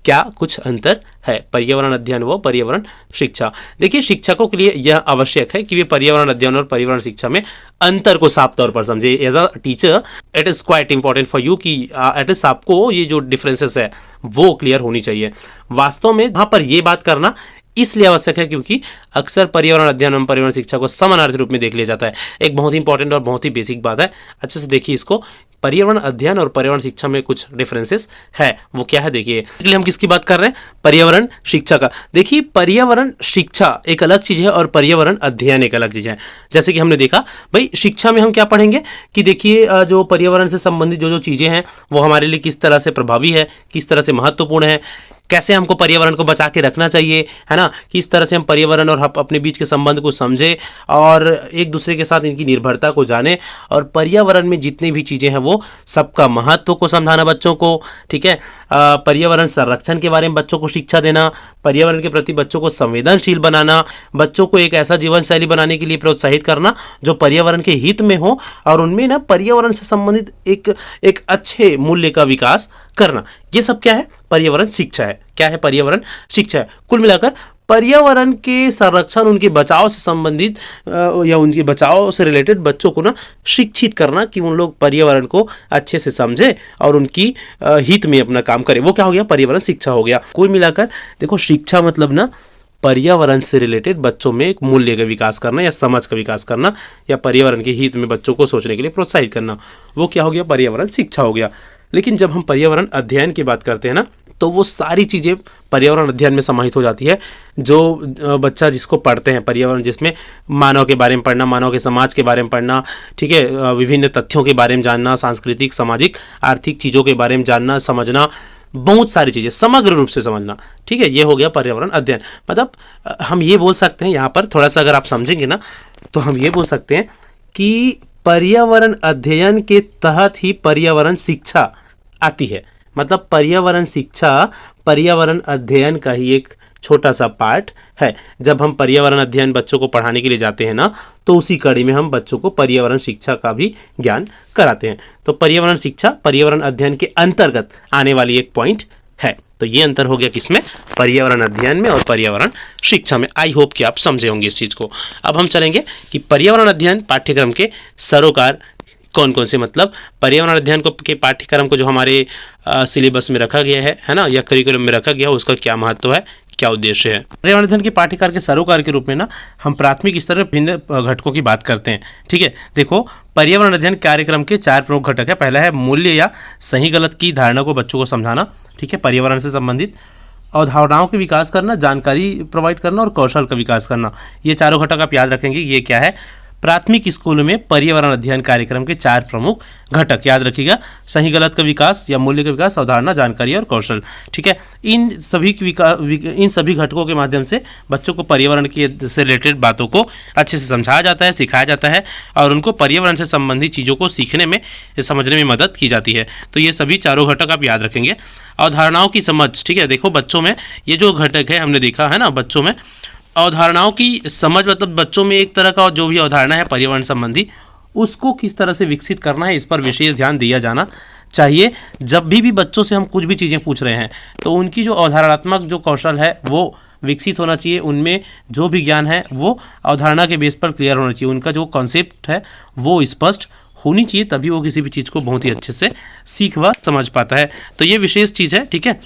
S1: क्या कुछ अंतर है। पर्यावरण अध्ययन व पर्यावरण शिक्षा। देखिए शिक्षकों के लिए यह आवश्यक है कि वे पर्यावरण अध्ययन और पर्यावरण शिक्षा में अंतर को साफ तौर पर समझे। As a teacher it is quite important for you कि एटलीस्ट आपको ये जो डिफरेंसेस है वो क्लियर होनी चाहिए। वास्तव में वहाँ पर ये बात करना इसलिए आवश्यक है क्योंकि अक्सर पर्यावरण अध्ययन एवं पर्यावरण शिक्षा को समानार्थी रूप में देख लिया जाता है। एक बहुत ही इंपॉर्टेंट और बहुत ही बेसिक बात है, अच्छे से देखिए इसको। पर्यावरण अध्ययन और पर्यावरण शिक्षा में कुछ डिफरेंसेस है, वो क्या है देखिए। इसलिए हम किसकी बात कर रहे हैं, पर्यावरण शिक्षा का। देखिए पर्यावरण शिक्षा एक अलग चीज़ है और पर्यावरण अध्ययन एक अलग चीज़ है। जैसे कि हमने देखा भाई शिक्षा में हम क्या पढ़ेंगे कि देखिए जो पर्यावरण से संबंधित जो चीज़ें हैं वो हमारे लिए किस तरह से प्रभावी है, किस तरह से महत्वपूर्ण है, कैसे हमको पर्यावरण को बचा के रखना चाहिए, है ना, किस तरह से हम पर्यावरण और अपने बीच के संबंध को समझें और एक दूसरे के साथ इनकी निर्भरता को जानें, और पर्यावरण में जितनी भी चीज़ें हैं वो सबका महत्व को समझाना बच्चों को, ठीक है। पर्यावरण संरक्षण के बारे में बच्चों को शिक्षा देना, पर्यावरण के प्रति बच्चों को संवेदनशील बनाना, बच्चों को एक ऐसा जीवन शैली बनाने के लिए प्रोत्साहित करना जो पर्यावरण के हित में हो और उनमें ना पर्यावरण से संबंधित एक अच्छे मूल्य का विकास करना। ये सब क्या है, पर्यावरण शिक्षा है। क्या है, पर्यावरण शिक्षा है। कुल मिलाकर पर्यावरण के संरक्षण, उनके बचाव से संबंधित या उनके बचाव से रिलेटेड बच्चों को ना शिक्षित करना कि उन लोग पर्यावरण को अच्छे से समझे और उनकी हित में अपना काम करें, वो क्या हो गया, पर्यावरण शिक्षा हो गया। कुल मिलाकर देखो शिक्षा मतलब ना पर्यावरण से रिलेटेड बच्चों में एक मूल्य का विकास करना या समझ का विकास करना या पर्यावरण के हित में बच्चों को सोचने के लिए प्रोत्साहित करना, वो क्या हो गया, पर्यावरण शिक्षा हो गया। लेकिन जब हम पर्यावरण अध्ययन की बात करते हैं ना, तो वो सारी चीज़ें पर्यावरण अध्ययन में समाहित हो जाती है। जो बच्चा जिसको पढ़ते हैं पर्यावरण, जिसमें मानव के बारे में पढ़ना, मानव के समाज के बारे में पढ़ना, ठीक है, विभिन्न तथ्यों के बारे में जानना, सांस्कृतिक, सामाजिक, आर्थिक चीज़ों के बारे में जानना, समझना, बहुत सारी चीज़ें समग्र रूप से समझना, ठीक है, ये हो गया पर्यावरण अध्ययन। मतलब हम ये बोल सकते हैं यहाँ पर थोड़ा सा अगर आप समझेंगे ना, तो हम ये बोल सकते हैं कि पर्यावरण अध्ययन के तहत ही पर्यावरण शिक्षा आती है। मतलब पर्यावरण शिक्षा पर्यावरण अध्ययन का ही एक छोटा सा पार्ट है। जब हम पर्यावरण अध्ययन बच्चों को पढ़ाने के लिए जाते हैं ना, तो उसी कड़ी में हम बच्चों को पर्यावरण शिक्षा का भी ज्ञान कराते हैं। तो पर्यावरण शिक्षा पर्यावरण अध्ययन के अंतर्गत आने वाली एक पॉइंट है। तो ये अंतर हो गया किसमें, पर्यावरण अध्ययन में और पर्यावरण शिक्षा में। आई होप कि आप समझे होंगे इस चीज़ को। अब हम चलेंगे कि पर्यावरण अध्ययन पाठ्यक्रम के सरोकार कौन कौन से, मतलब पर्यावरण अध्ययन को के पाठ्यक्रम को जो हमारे सिलेबस में रखा गया है ना, या करिकुलम में रखा गया है, उसका क्या महत्व है, क्या उद्देश्य है। पर्यावरण अध्ययन के पाठ्यक्रम के सरोकार के रूप में ना हम प्राथमिक स्तर पर भिन्न घटकों की बात करते हैं। ठीक है, देखो पर्यावरण अध्ययन कार्यक्रम के 4 प्रमुख घटक है। पहला है मूल्य या सही गलत की धारणा को बच्चों को समझाना, ठीक है, पर्यावरण से संबंधित अवधारणाओं के विकास करना, जानकारी प्रोवाइड करना और कौशल का विकास करना। ये चारों घटक आप याद रखेंगे। ये क्या है, प्राथमिक स्कूलों में पर्यावरण अध्ययन कार्यक्रम के 4 प्रमुख घटक याद रखिएगा। सही गलत का विकास या मूल्य का विकास, अवधारणा, जानकारी और कौशल, ठीक है। इन सभी घटकों के माध्यम से बच्चों को पर्यावरण की से रिलेटेड बातों को अच्छे से समझाया जाता है, सिखाया जाता है और उनको पर्यावरण से संबंधित चीज़ों को सीखने में, समझने में मदद की जाती है। तो ये सभी चारों घटक आप याद रखेंगे। अवधारणाओं की समझ, ठीक है, देखो बच्चों में ये जो घटक है हमने देखा है ना, बच्चों में अवधारणाओं की समझ, मतलब बच्चों में एक तरह का जो भी अवधारणा है पर्यावरण संबंधी, उसको किस तरह से विकसित करना है, इस पर विशेष ध्यान दिया जाना चाहिए। जब भी बच्चों से हम कुछ भी चीज़ें पूछ रहे हैं तो उनकी जो अवधारणात्मक जो कौशल है वो विकसित होना चाहिए। उनमें जो भी ज्ञान है वो अवधारणा के बेस पर क्लियर होना चाहिए। उनका जो कॉन्सेप्ट है वो स्पष्ट होनी चाहिए, तभी वो किसी भी चीज़ को बहुत ही अच्छे से सीख व समझ पाता है। तो ये विशेष चीज़ है, ठीक है।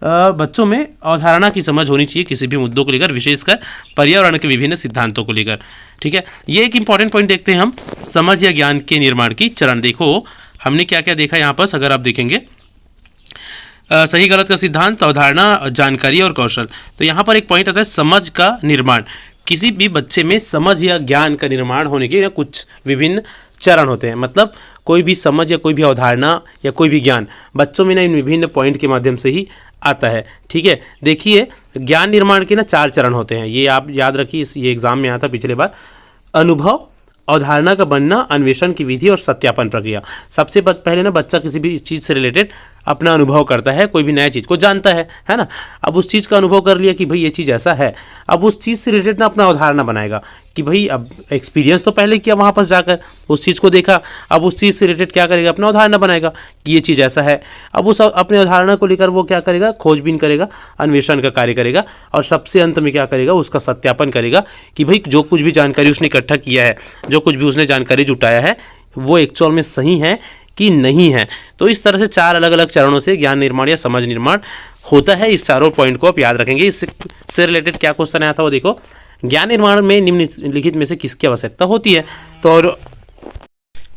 S1: बच्चों में अवधारणा की समझ होनी चाहिए किसी भी मुद्दों को लेकर, विशेषकर पर्यावरण के विभिन्न सिद्धांतों को लेकर, ठीक है। ये एक इंपॉर्टेंट पॉइंट देखते हैं हम, समझ या ज्ञान के निर्माण की चरण। देखो हमने क्या क्या देखा यहाँ पर, अगर आप देखेंगे सही गलत का सिद्धांत, अवधारणा, जानकारी और कौशल। तो यहाँ पर एक पॉइंट आता है समझ का निर्माण। किसी भी बच्चे में समझ या ज्ञान का निर्माण होने के कुछ विभिन्न चरण होते हैं। मतलब कोई भी समझ या कोई भी अवधारणा या कोई भी ज्ञान बच्चों में ना इन विभिन्न पॉइंट के माध्यम से ही आता है, ठीक है। देखिए ज्ञान निर्माण के ना 4 चरण होते हैं, ये आप याद रखिए, ये एग्जाम में आता पिछले बार। अनुभव, अवधारणा का बनना, अन्वेषण की विधि और सत्यापन प्रक्रिया। सबसे पहले ना बच्चा किसी भी चीज़ से रिलेटेड अपना अनुभव करता है, कोई भी नया चीज़ को जानता है ना। अब उस चीज़ का अनुभव कर लिया कि भाई ये चीज़ ऐसा है, अब उस चीज़ से रिलेटेड ना अपना अवधारणा बनाएगा कि भाई अब एक्सपीरियंस तो पहले किया वहाँ पर जाकर, उस चीज़ को देखा, अब उस चीज़ से रिलेटेड क्या करेगा, अपना अवधारणा बनाएगा कि ये चीज़ ऐसा है। अब उस अपने अवधारणा को लेकर वो क्या करेगा, खोजबीन करेगा, अन्वेषण का कार्य करेगा और सबसे अंत में क्या करेगा, उसका सत्यापन करेगा कि भाई जो कुछ भी जानकारी उसने इकट्ठा किया है, जो कुछ भी उसने जानकारी जुटाया है, वो एक्चुअल में सही है कि नहीं है। तो इस तरह से 4 अलग अलग चरणों से ज्ञान निर्माण या समझ निर्माण होता है। इस चारों पॉइंट को आप याद रखेंगे। इससे रिलेटेड क्या क्वेश्चन आया था वो देखो, ज्ञान निर्माण में निम्नलिखित में से किसकी आवश्यकता होती है। तो और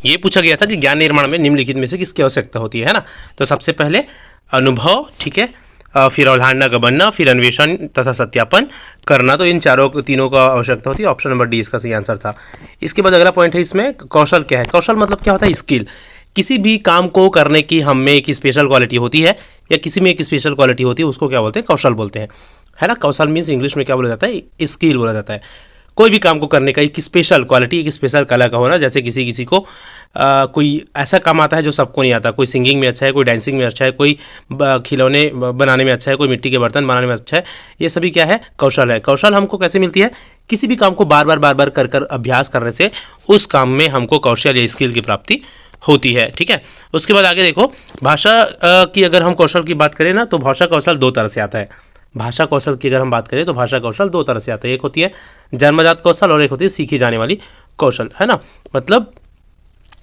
S1: ये पूछा गया था कि ज्ञान निर्माण में निम्नलिखित में से किसकी आवश्यकता होती है ना। तो सबसे पहले अनुभव, ठीक है, फिर अवधारणा का बनना, फिर अन्वेषण तथा सत्यापन करना। तो इन तीनों का आवश्यकता होती है। ऑप्शन नंबर डी इसका सही आंसर था। इसके बाद अगला पॉइंट है इसमें कौशल क्या है। कौशल मतलब क्या होता है, स्किल। किसी भी काम को करने की हम में एक स्पेशल क्वालिटी होती है या किसी में एक स्पेशल क्वालिटी होती है, उसको क्या बोलते हैं, कौशल बोलते हैं, है ना। कौशल मीन्स इंग्लिश में क्या बोला जाता है, स्किल बोला जाता है। कोई भी काम को करने का एक स्पेशल क्वालिटी, एक स्पेशल कला का होना। जैसे किसी को कोई ऐसा काम आता है जो सबको नहीं आता। कोई सिंगिंग में अच्छा है, कोई डांसिंग में अच्छा है, कोई खिलौने बनाने में अच्छा है, कोई मिट्टी के बर्तन बनाने में अच्छा है। ये सभी क्या है, कौशल है। कौशल हमको कैसे मिलती है, किसी भी काम को बार बार कर अभ्यास करने से उस काम में हमको कौशल या स्किल की प्राप्ति होती है, ठीक है। उसके बाद आगे देखो, भाषा की अगर हम कौशल की बात करें ना, तो भाषा कौशल 2 तरह से आता है। भाषा कौशल की अगर हम बात करें तो भाषा कौशल 2 तरह से आता है। एक होती है जन्मजात कौशल और एक होती है सीखी जाने वाली कौशल, है ना। मतलब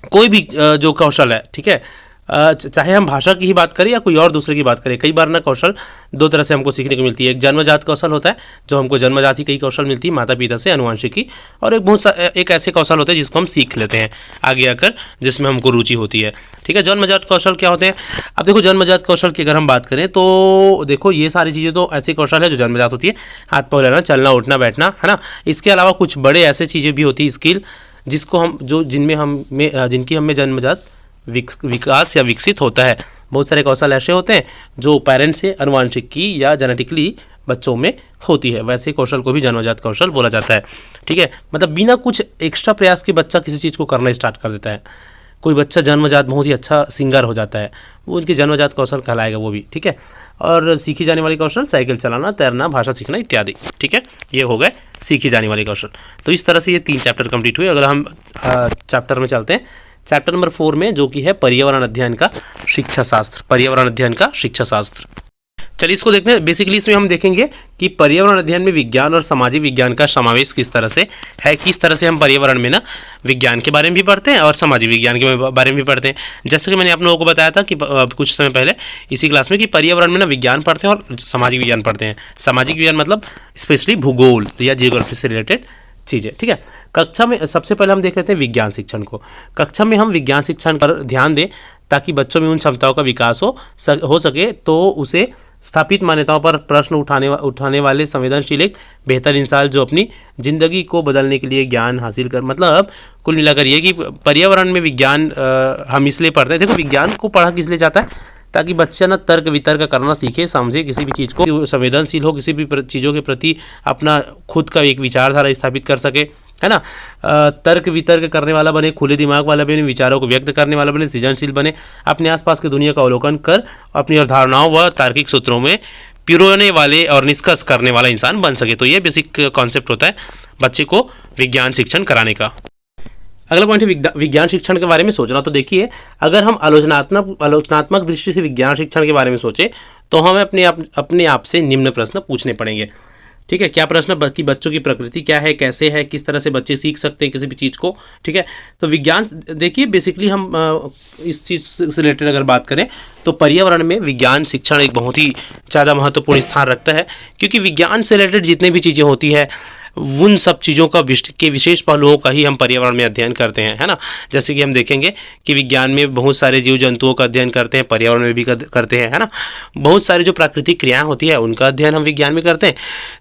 S1: कोई भी जो कौशल है, ठीक है, चाहे हम भाषा की ही बात करें या कोई और दूसरे की बात करें, कई बार ना कौशल दो तरह से हमको सीखने को मिलती है। एक जन्मजात कौशल होता है जो हमको जन्मजात ही कई कौशल मिलती है माता पिता से, अनुवांशिकी, और एक ऐसे कौशल होते हैं जिसको हम सीख लेते हैं आगे आकर, जिसमें हमको रुचि होती है। ठीक है, जन्मजात कौशल क्या होते हैं? अब देखो, जन्मजात कौशल की अगर हम बात करें तो देखो ये सारी चीज़ें तो ऐसे कौशल है जो जन्मजात होती है, हाथ पाँव हिलाना, चलना उठना बैठना, है ना। इसके अलावा कुछ बड़े ऐसे चीज़ें भी होती है, स्किल, जिसको हम जिनकी हमें जन्मजात विकास या विकसित होता है। बहुत सारे कौशल ऐसे होते हैं जो पेरेंट्स से अनुवांशिकी या जेनेटिकली बच्चों में होती है, वैसे कौशल को भी जन्मजात कौशल बोला जाता है। ठीक है, मतलब बिना कुछ एक्स्ट्रा प्रयास के बच्चा किसी चीज़ को करना स्टार्ट कर देता है। कोई बच्चा जन्मजात बहुत ही अच्छा सिंगर हो जाता है, वो उनकी जन्मजात कौशल कहलाएगा वो भी। ठीक है, और सीखी जाने वाली कौशल साइकिल चलाना, तैरना, भाषा सीखना इत्यादि। ठीक है, ये हो गए सीखी जाने वाली कौशल। तो इस तरह से ये 3 चैप्टर कंप्लीट हुए। अगर हम चैप्टर में चलते हैं, चैप्टर नंबर 4 में, जो कि है पर्यावरण अध्ययन का शिक्षा शास्त्र, पर्यावरण अध्ययन का शिक्षा शास्त्र। चलिए इसको देखते हैं। बेसिकली इसमें हम देखेंगे कि पर्यावरण अध्ययन में विज्ञान और सामाजिक विज्ञान का समावेश किस तरह से है, किस तरह से हम पर्यावरण में ना विज्ञान के बारे में भी पढ़ते हैं और सामाजिक विज्ञान के बारे में भी पढ़ते हैं। जैसे कि मैंने आप लोगों को बताया था कि कुछ समय पहले इसी क्लास में कि पर्यावरण में ना विज्ञान पढ़ते हैं और सामाजिक विज्ञान पढ़ते हैं। सामाजिक विज्ञान मतलब स्पेशली भूगोल या जियोग्राफी से रिलेटेड चीज़ें। ठीक है, कक्षा में सबसे पहले हम देख लेते हैं विज्ञान शिक्षण को। कक्षा में हम विज्ञान शिक्षण पर ध्यान दें ताकि बच्चों में उन क्षमताओं का विकास हो सके, तो उसे स्थापित मान्यताओं पर प्रश्न उठाने वाले संवेदनशील एक बेहतर इंसान जो अपनी ज़िंदगी को बदलने के लिए ज्ञान हासिल कर, मतलब कुल मिलाकर ये कि पर्यावरण में विज्ञान हम इसलिए पढ़ते हैं। देखो, विज्ञान को पढ़ा किस लिए जाता है? ताकि बच्चा ना तर्क वितर्क करना सीखे, समझे, किसी भी चीज़ को संवेदनशील हो, किसी भी चीज़ों के प्रति अपना खुद का एक विचारधारा स्थापित कर सके, है ना। तर्क वितर्क करने वाला बने, खुले दिमाग वाला बने, विचारों को व्यक्त करने वाला बने, सृजनशील बने, अपने आसपास की दुनिया का अवलोकन कर अपनी अवधारणाओं व तार्किक सूत्रों में पिरोने वाले और निष्कर्ष करने वाला इंसान बन सके। तो ये बेसिक कॉन्सेप्ट होता है बच्चे को विज्ञान शिक्षण कराने का। अगला पॉइंट है विज्ञान शिक्षण के बारे में सोचना। तो देखिए, अगर हम आलोचनात्मक दृष्टि से विज्ञान शिक्षण के बारे में सोचें तो हमें अपने आप से निम्न प्रश्न पूछने पड़ेंगे। ठीक है, क्या प्रश्न कि बच्चों की प्रकृति क्या है, कैसे है, किस तरह से बच्चे सीख सकते हैं किसी भी चीज़ को। ठीक है, तो विज्ञान देखिए बेसिकली हम इस चीज़ से रिलेटेड अगर बात करें तो पर्यावरण में विज्ञान शिक्षण एक बहुत ही ज़्यादा महत्वपूर्ण स्थान रखता है, क्योंकि विज्ञान से रिलेटेड जितने भी चीज़ें होती है उन सब चीज़ों का के विशेष पहलुओं का ही हम पर्यावरण में अध्ययन करते हैं, है ना। जैसे कि हम देखेंगे कि विज्ञान में बहुत सारे जीव जंतुओं का अध्ययन करते हैं, पर्यावरण में भी करते हैं, है ना। बहुत सारी जो प्राकृतिक क्रियाएं होती है उनका अध्ययन हम विज्ञान में करते हैं,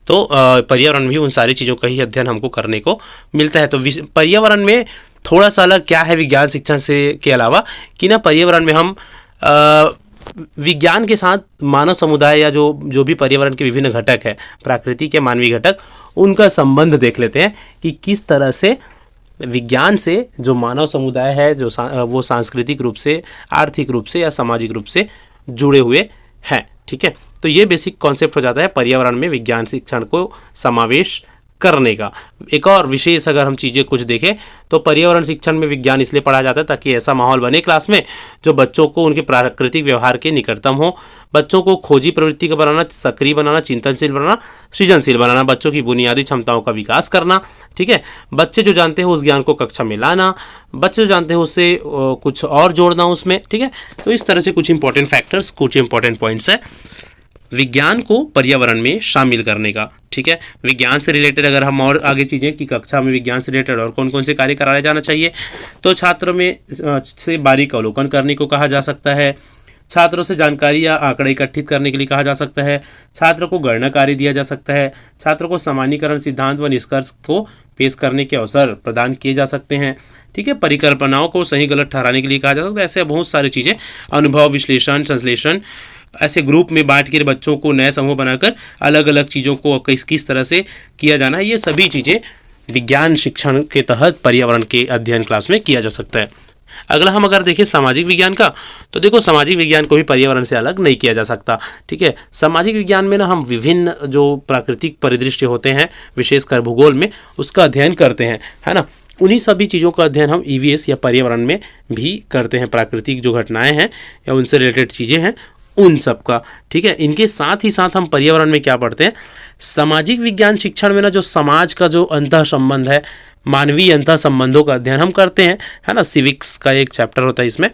S1: तो पर्यावरण में भी उन सारी चीज़ों का ही अध्ययन हमको करने को मिलता है। तो पर्यावरण में थोड़ा सा अलग क्या है विज्ञान शिक्षण से के अलावा कि ना पर्यावरण में हम विज्ञान के साथ मानव समुदाय या जो भी पर्यावरण के विभिन्न घटक है, प्राकृतिक या मानवीय घटक, उनका संबंध देख लेते हैं कि किस तरह से विज्ञान से जो मानव समुदाय है वो सांस्कृतिक रूप से, आर्थिक रूप से या सामाजिक रूप से जुड़े हुए हैं। ठीक है, तो ये बेसिक कॉन्सेप्ट हो जाता है पर्यावरण में विज्ञान शिक्षण को समावेश करने का। एक और विशेष अगर हम चीज़ें कुछ देखें तो पर्यावरण शिक्षण में विज्ञान इसलिए पढ़ा जाता है ताकि ऐसा माहौल बने क्लास में जो बच्चों को उनके प्राकृतिक व्यवहार के निकटतम हो, बच्चों को खोजी प्रवृत्ति का बनाना, सक्रिय बनाना, चिंतनशील बनाना, सृजनशील बनाना, बच्चों की बुनियादी क्षमताओं का विकास करना। ठीक है, बच्चे जो जानते हैं उस ज्ञान को कक्षा में लाना, बच्चे जो जानते हैं उससे कुछ और जोड़ना उसमें। ठीक है, तो इस तरह से कुछ इंपॉर्टेंट फैक्टर्स, कुछ इंपॉर्टेंट पॉइंट्स है विज्ञान को पर्यावरण में शामिल करने का। ठीक है, विज्ञान से रिलेटेड अगर हम और आगे चीज़ें कि कक्षा में विज्ञान से रिलेटेड और कौन कौन से कार्य कराया जाना चाहिए, तो छात्रों में से बारीक अवलोकन करने को कहा जा सकता है, छात्रों से जानकारी या आंकड़े एकत्रित करने के लिए कहा जा सकता है, छात्रों को गणना कार्य दिया जा सकता है, छात्रों को सामान्यीकरण सिद्धांत व निष्कर्ष को पेश करने के अवसर प्रदान किए जा सकते हैं। ठीक है, परिकल्पनाओं को सही गलत ठहराने के लिए कहा जा सकता है। ऐसे बहुत सारी चीज़ें, अनुभव, विश्लेषण, संश्लेषण, ऐसे ग्रुप में बांट कर बच्चों को नए समूह बनाकर अलग अलग चीज़ों को किस तरह से किया जाना है, ये सभी चीज़ें विज्ञान शिक्षण के तहत पर्यावरण के अध्ययन क्लास में किया जा सकता है। अगला हम अगर देखें सामाजिक विज्ञान का, तो देखो सामाजिक विज्ञान को भी पर्यावरण से अलग नहीं किया जा सकता। ठीक है, सामाजिक विज्ञान में ना हम विभिन्न जो प्राकृतिक परिदृश्य होते हैं, विशेषकर भूगोल में, उसका अध्ययन करते हैं, है ना। उन्हीं सभी चीज़ों का अध्ययन हम ईवीएस या पर्यावरण में भी करते हैं, प्राकृतिक जो घटनाएं हैं या उनसे रिलेटेड चीज़ें हैं उन सब का। ठीक है, इनके साथ ही साथ हम पर्यावरण में क्या पढ़ते हैं, सामाजिक विज्ञान शिक्षण में ना जो समाज का जो अंतः संबंध है, मानवीय अंतः संबंधों का अध्ययन हम करते हैं, है ना। सिविक्स का एक चैप्टर होता है इसमें,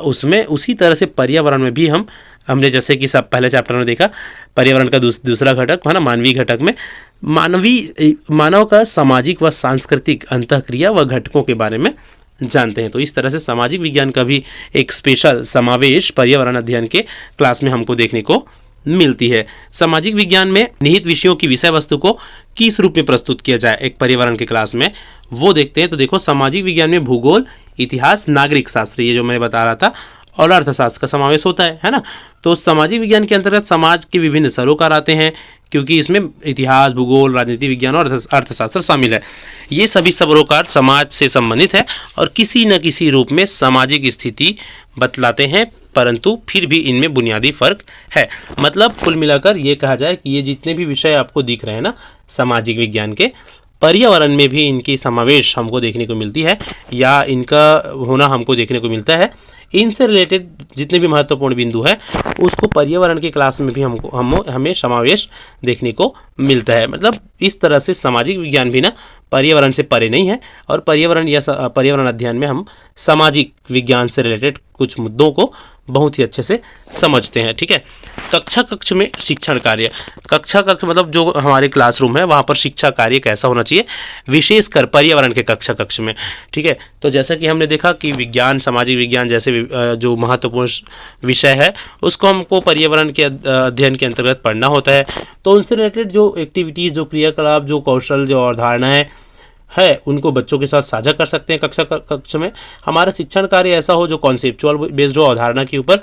S1: उसमें उसी तरह से पर्यावरण में भी हमने जैसे कि सब पहले चैप्टर में देखा, पर्यावरण का दूसरा घटक है ना, मानवीय घटक में मानव का सामाजिक व सांस्कृतिक अंतःक्रिया व घटकों के बारे में जानते हैं। तो इस तरह से सामाजिक विज्ञान का भी एक स्पेशल समावेश पर्यावरण अध्ययन के क्लास में हमको देखने को मिलती है। सामाजिक विज्ञान में निहित विषयों की विषय वस्तु को किस रूप में प्रस्तुत किया जाए एक पर्यावरण के क्लास में, वो देखते हैं। तो देखो, सामाजिक विज्ञान में भूगोल, इतिहास, नागरिक शास्त्र, ये जो मैंने बता रहा था, और अर्थशास्त्र का समावेश होता है ना। तो सामाजिक विज्ञान के अंतर्गत समाज के विभिन्न सरोकार आते हैं, क्योंकि इसमें इतिहास, भूगोल, राजनीति विज्ञान और अर्थशास्त्र शामिल है। ये सभी सरोकार समाज से संबंधित है और किसी न किसी रूप में सामाजिक स्थिति बतलाते हैं, परंतु फिर भी इनमें बुनियादी फर्क है। मतलब कुल मिलाकर ये कहा जाए कि ये जितने भी विषय आपको दिख रहे हैं ना सामाजिक विज्ञान के, पर्यावरण में भी इनकी समावेश हमको देखने को मिलती है या इनका होना हमको देखने को मिलता है। इनसे रिलेटेड जितने भी महत्वपूर्ण बिंदु है उसको पर्यावरण की क्लास में भी हमें समावेश देखने को मिलता है। मतलब इस तरह से सामाजिक विज्ञान भी ना पर्यावरण से परे नहीं है, और पर्यावरण अध्ययन में हम सामाजिक विज्ञान से रिलेटेड कुछ मुद्दों को बहुत ही अच्छे से समझते हैं। ठीक है, कक्षा में शिक्षण कार्य, कक्षा मतलब जो हमारे क्लासरूम है वहाँ पर शिक्षा कार्य कैसा होना चाहिए, विशेषकर पर्यावरण के कक्षा में। ठीक है, तो जैसा कि हमने देखा कि विज्ञान, सामाजिक विज्ञान जैसे जो महत्वपूर्ण विषय है उसको हमको पर्यावरण के अध्ययन के अंतर्गत पढ़ना होता है। तो उनसे रिलेटेड जो एक्टिविटीज़, जो क्रियाकलाप, जो कौशल, जो अवधारणाएँ है उनको बच्चों के साथ साझा कर सकते हैं कक्षा में। हमारा शिक्षण कार्य ऐसा हो जो कॉन्सेप्चुअल बेस्ड हो, अवधारणा के ऊपर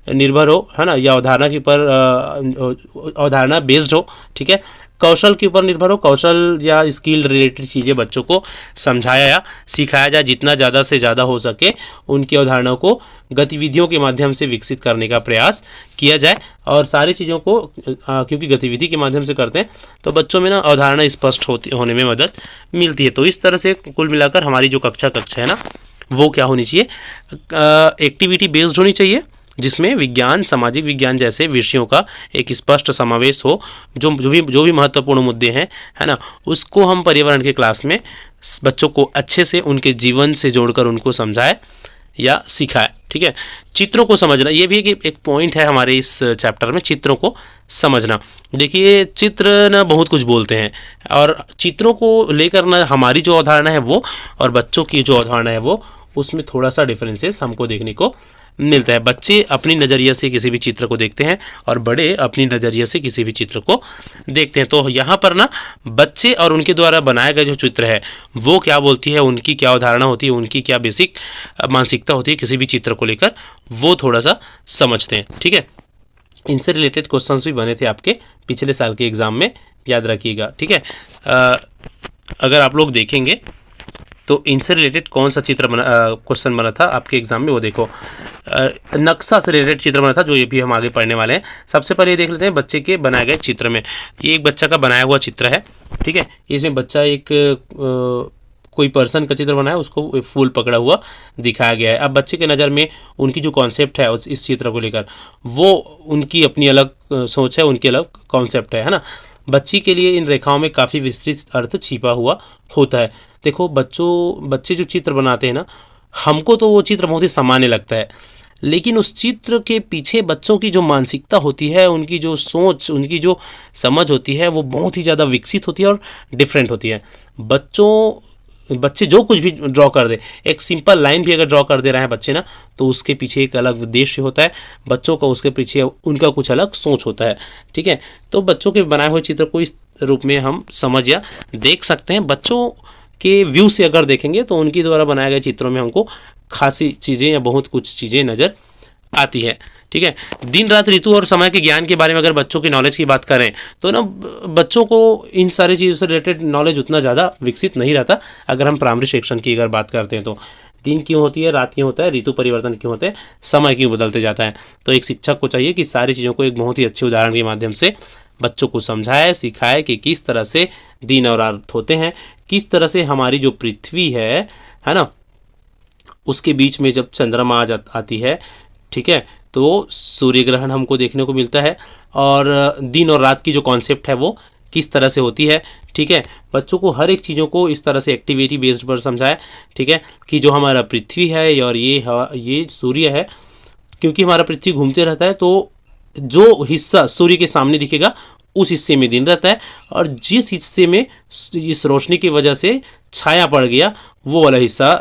S1: निर्भर हो, है ना, या अवधारणा के ऊपर अवधारणा बेस्ड हो। ठीक है, कौशल के ऊपर निर्भर हो, कौशल या स्किल रिलेटेड चीज़ें बच्चों को समझाया या सिखाया जाए, जितना ज़्यादा से ज़्यादा हो सके उनकी अवधारणाओं को गतिविधियों के माध्यम से विकसित करने का प्रयास किया जाए। और सारी चीज़ों को क्योंकि गतिविधि के माध्यम से करते हैं तो बच्चों में ना अवधारणा स्पष्ट होने में मदद मिलती है। तो इस तरह से कुल मिलाकर हमारी जो कक्षा है ना वो क्या होनी चाहिए, एक्टिविटी बेस्ड होनी चाहिए, जिसमें विज्ञान, सामाजिक विज्ञान जैसे विषयों का एक स्पष्ट समावेश हो। जो भी महत्वपूर्ण मुद्दे हैं, है ना, उसको हम पर्यावरण के क्लास में बच्चों को अच्छे से उनके जीवन से जोड़कर उनको समझाए या सिखाए। ठीक है, चित्रों को समझना, ये भी एक पॉइंट है हमारे इस चैप्टर में, चित्रों को समझना। देखिए, चित्र ना बहुत कुछ बोलते हैं, और चित्रों को लेकर ना हमारी जो अवधारणा है वो और बच्चों की जो अवधारणा है वो, उसमें थोड़ा सा डिफरेंसेस हमको देखने को मिलता है। बच्चे अपनी नज़रिए से किसी भी चित्र को देखते हैं और बड़े अपनी नज़रिए से किसी भी चित्र को देखते हैं। तो यहाँ पर ना बच्चे और उनके द्वारा बनाया गया जो चित्र है वो क्या बोलती है, उनकी क्या अवधारणा होती है, उनकी क्या बेसिक मानसिकता होती है किसी भी चित्र को लेकर, वो थोड़ा सा समझते हैं। ठीक है, इनसे रिलेटेड क्वेश्चंस भी बने थे आपके पिछले साल के एग्ज़ाम में, याद रखिएगा। ठीक है, अगर आप लोग देखेंगे तो इनसे रिलेटेड कौन सा चित्र क्वेश्चन बना था आपके एग्जाम में, वो देखो, नक्शा से रिलेटेड चित्र बना था, जो ये भी हम आगे पढ़ने वाले हैं। सबसे पहले ये देख लेते हैं बच्चे के बनाए गए चित्र में। ये एक बच्चा का बनाया हुआ चित्र है। ठीक है, इसमें बच्चा एक कोई पर्सन का चित्र बनाया, उसको फूल पकड़ा हुआ दिखाया गया है। अब बच्चे के नज़र में उनकी जो कॉन्सेप्ट है इस चित्र को लेकर, वो उनकी अपनी अलग सोच है, उनकी अलग कॉन्सेप्ट है ना। बच्ची के लिए इन रेखाओं में काफ़ी विस्तृत अर्थ छिपा हुआ होता है। देखो, बच्चे जो चित्र बनाते हैं ना, हमको तो वो चित्र बहुत ही सामान्य लगता है, लेकिन उस चित्र के पीछे बच्चों की जो मानसिकता होती है, उनकी जो सोच, उनकी जो समझ होती है, वो बहुत ही ज़्यादा विकसित होती है और डिफरेंट होती है। बच्चे जो कुछ भी ड्रॉ कर दे, एक सिंपल लाइन भी अगर ड्रॉ कर दे रहे हैं बच्चे ना, तो उसके पीछे एक अलग उद्देश्य होता है बच्चों का, उसके पीछे उनका कुछ अलग सोच होता है। ठीक है, तो बच्चों के बनाए हुए चित्र को इस रूप में हम समझ या देख सकते हैं। बच्चों के व्यू से अगर देखेंगे तो उनकी द्वारा बनाए गए चित्रों में हमको खासी चीज़ें या बहुत कुछ चीज़ें नज़र आती है। ठीक है, दिन रात ऋतु और समय के ज्ञान के बारे में अगर बच्चों की नॉलेज की बात करें तो ना बच्चों को इन सारी चीज़ों से रिलेटेड नॉलेज उतना ज़्यादा विकसित नहीं रहता। अगर हम प्राइमरी सेक्शन की अगर बात करते हैं तो दिन क्यों होती है, रात क्यों होता है, ऋतु परिवर्तन क्यों होते हैं, समय क्यों बदलते जाता है। तो एक शिक्षक को चाहिए कि सारी चीज़ों को एक बहुत ही अच्छे उदाहरण के माध्यम से बच्चों को समझाए, सिखाए कि किस तरह से दिन और रात होते हैं, किस तरह से हमारी जो पृथ्वी है ना, उसके बीच में जब चंद्रमा आती है, ठीक है, तो सूर्य ग्रहण हमको देखने को मिलता है, और दिन और रात की जो कॉन्सेप्ट है वो किस तरह से होती है। ठीक है, बच्चों को हर एक चीज़ों को इस तरह से एक्टिविटी बेस्ड पर समझाया। ठीक है, कि जो हमारा पृथ्वी है और ये सूर्य है, क्योंकि हमारा पृथ्वी घूमते रहता है तो जो हिस्सा सूर्य के सामने दिखेगा उस हिस्से में दिन रहता है, और जिस हिस्से में इस रोशनी की वजह से छाया पड़ गया वो वाला हिस्सा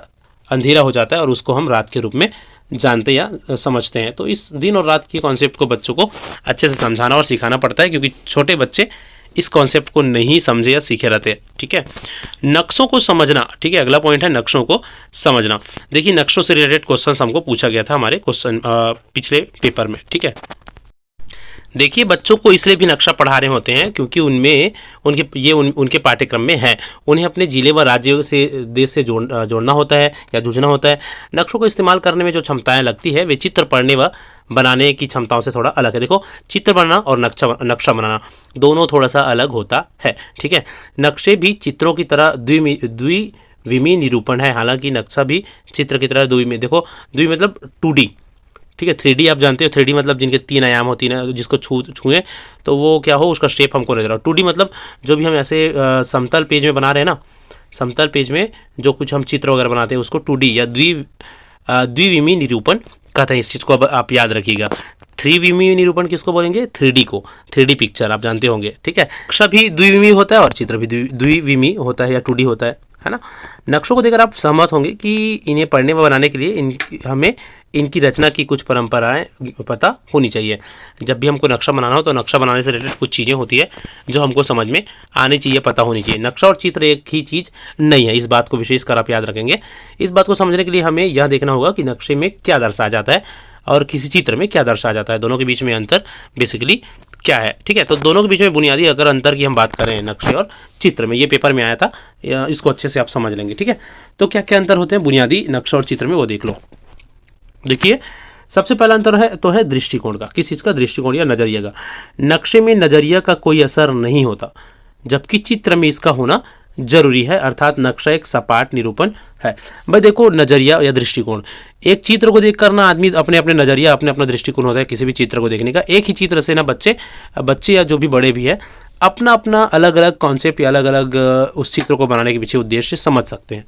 S1: अंधेरा हो जाता है और उसको हम रात के रूप में जानते या समझते हैं। तो इस दिन और रात के कॉन्सेप्ट को बच्चों को अच्छे से समझाना और सिखाना पड़ता है, क्योंकि छोटे बच्चे इस कॉन्सेप्ट को नहीं समझे या सीखे रहते हैं। ठीक है, नक्शों को समझना। ठीक है, अगला पॉइंट है नक्शों को समझना। देखिए, नक्शों से रिलेटेड क्वेश्चन हमको पूछा गया था हमारे क्वेश्चन पिछले पेपर में। ठीक है, देखिए, बच्चों को इसलिए भी नक्शा पढ़ा रहे होते हैं क्योंकि उनमें उनके पाठ्यक्रम में है। उन्हें अपने जिले व राज्य से देश से जोड़ना होता है या जूझना होता है। नक्शों को इस्तेमाल करने में जो क्षमताएं लगती है वे चित्र पढ़ने व बनाने की क्षमताओं से थोड़ा अलग है। देखो, चित्र बनाना और नक्शा बनाना दोनों थोड़ा सा अलग होता है। ठीक है, नक्शे भी चित्रों की तरह द्विविमीय निरूपण है, हालांकि नक्शा भी चित्र की तरह द्विविमीय। देखो, द्वि मतलब 2D। ठीक है, 3D आप जानते हो, 3D मतलब जिनके 3 आयाम होती है, जिसको छुएं तो वो क्या हो, उसका शेप हमको नजर आओ। 2D मतलब जो भी हम ऐसे समतल पेज में बना रहे हैं ना, समतल पेज में जो कुछ हम चित्र वगैरह बनाते हैं उसको 2D या द्विविमीय निरूपण कहते हैं। इस चीज़ को अब आप याद रखिएगा। 3विमीय निरूपण किसको बोलेंगे? 3D को। 3D पिक्चर आप जानते होंगे। ठीक है, नक्शा भी द्विविमीय होता है और चित्र भी द्विविमीय होता है या 2D होता है ना। नक्शों को देखकर आप सहमत होंगे कि इन्हें पढ़ने व बनाने के लिए हमें इनकी रचना की कुछ परंपराएं पता होनी चाहिए। जब भी हमको नक्शा बनाना हो तो नक्शा बनाने से रिलेटेड कुछ चीज़ें होती है जो हमको समझ में आनी चाहिए, पता होनी चाहिए। नक्शा और चित्र एक ही चीज़ नहीं है, इस बात को विशेष कर आप याद रखेंगे। इस बात को समझने के लिए हमें यह देखना होगा कि नक्शे में क्या दर्शाया जाता है और किसी चित्र में क्या दर्शाया जाता है, दोनों के बीच में अंतर बेसिकली क्या है। ठीक है, तो दोनों के बीच में बुनियादी अगर अंतर की हम बात करें नक्शे और चित्र में, ये पेपर में आया था, इसको अच्छे से आप समझ लेंगे। ठीक है, तो क्या क्या अंतर होते हैं बुनियादी नक्शा और चित्र में, वो देख लो। देखिए, सबसे पहला अंतर है दृष्टिकोण का। किस चीज़ का? दृष्टिकोण या नज़रिया का। नक्शे में नज़रिया का कोई असर नहीं होता, जबकि चित्र में इसका होना जरूरी है, अर्थात नक्शा एक सपाट निरूपण है। भाई देखो, नज़रिया या दृष्टिकोण, एक चित्र को देख कर ना आदमी अपने अपने नज़रिया, अपने अपना दृष्टिकोण होता है किसी भी चित्र को देखने का। एक ही चित्र से ना बच्चे या जो भी बड़े भी है अपना अपना अलग अलग कॉन्सेप्ट या अलग अलग उस चित्र को बनाने के पीछे उद्देश्य समझ सकते हैं।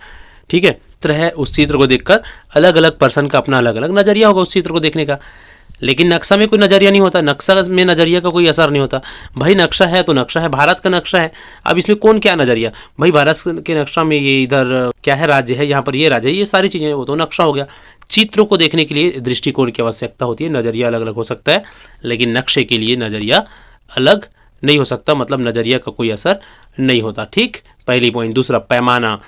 S1: ठीक है, चित्र है, उस चित्र को देखकर अलग अलग पर्सन का अपना अलग अलग नज़रिया होगा उस चित्र को देखने का। लेकिन नक्शा में कोई नज़रिया नहीं होता, नक्शा में नज़रिया का कोई असर नहीं होता। भाई नक्शा है तो नक्शा है, भारत का नक्शा है, अब इसमें कौन क्या नज़रिया, भाई भारत के नक्शा में ये इधर क्या है, राज्य है, यहाँ पर ये राज्य है, ये सारी चीज़ें, वो तो नक्शा हो गया। चित्रों को देखने के लिए दृष्टिकोण की आवश्यकता होती है, नज़रिया अलग अलग हो सकता है, लेकिन नक्शे के लिए नज़रिया अलग नहीं हो सकता, मतलब नज़रिया का कोई असर नहीं होता। ठीक, पहली पॉइंट। दूसरा, पैमाना।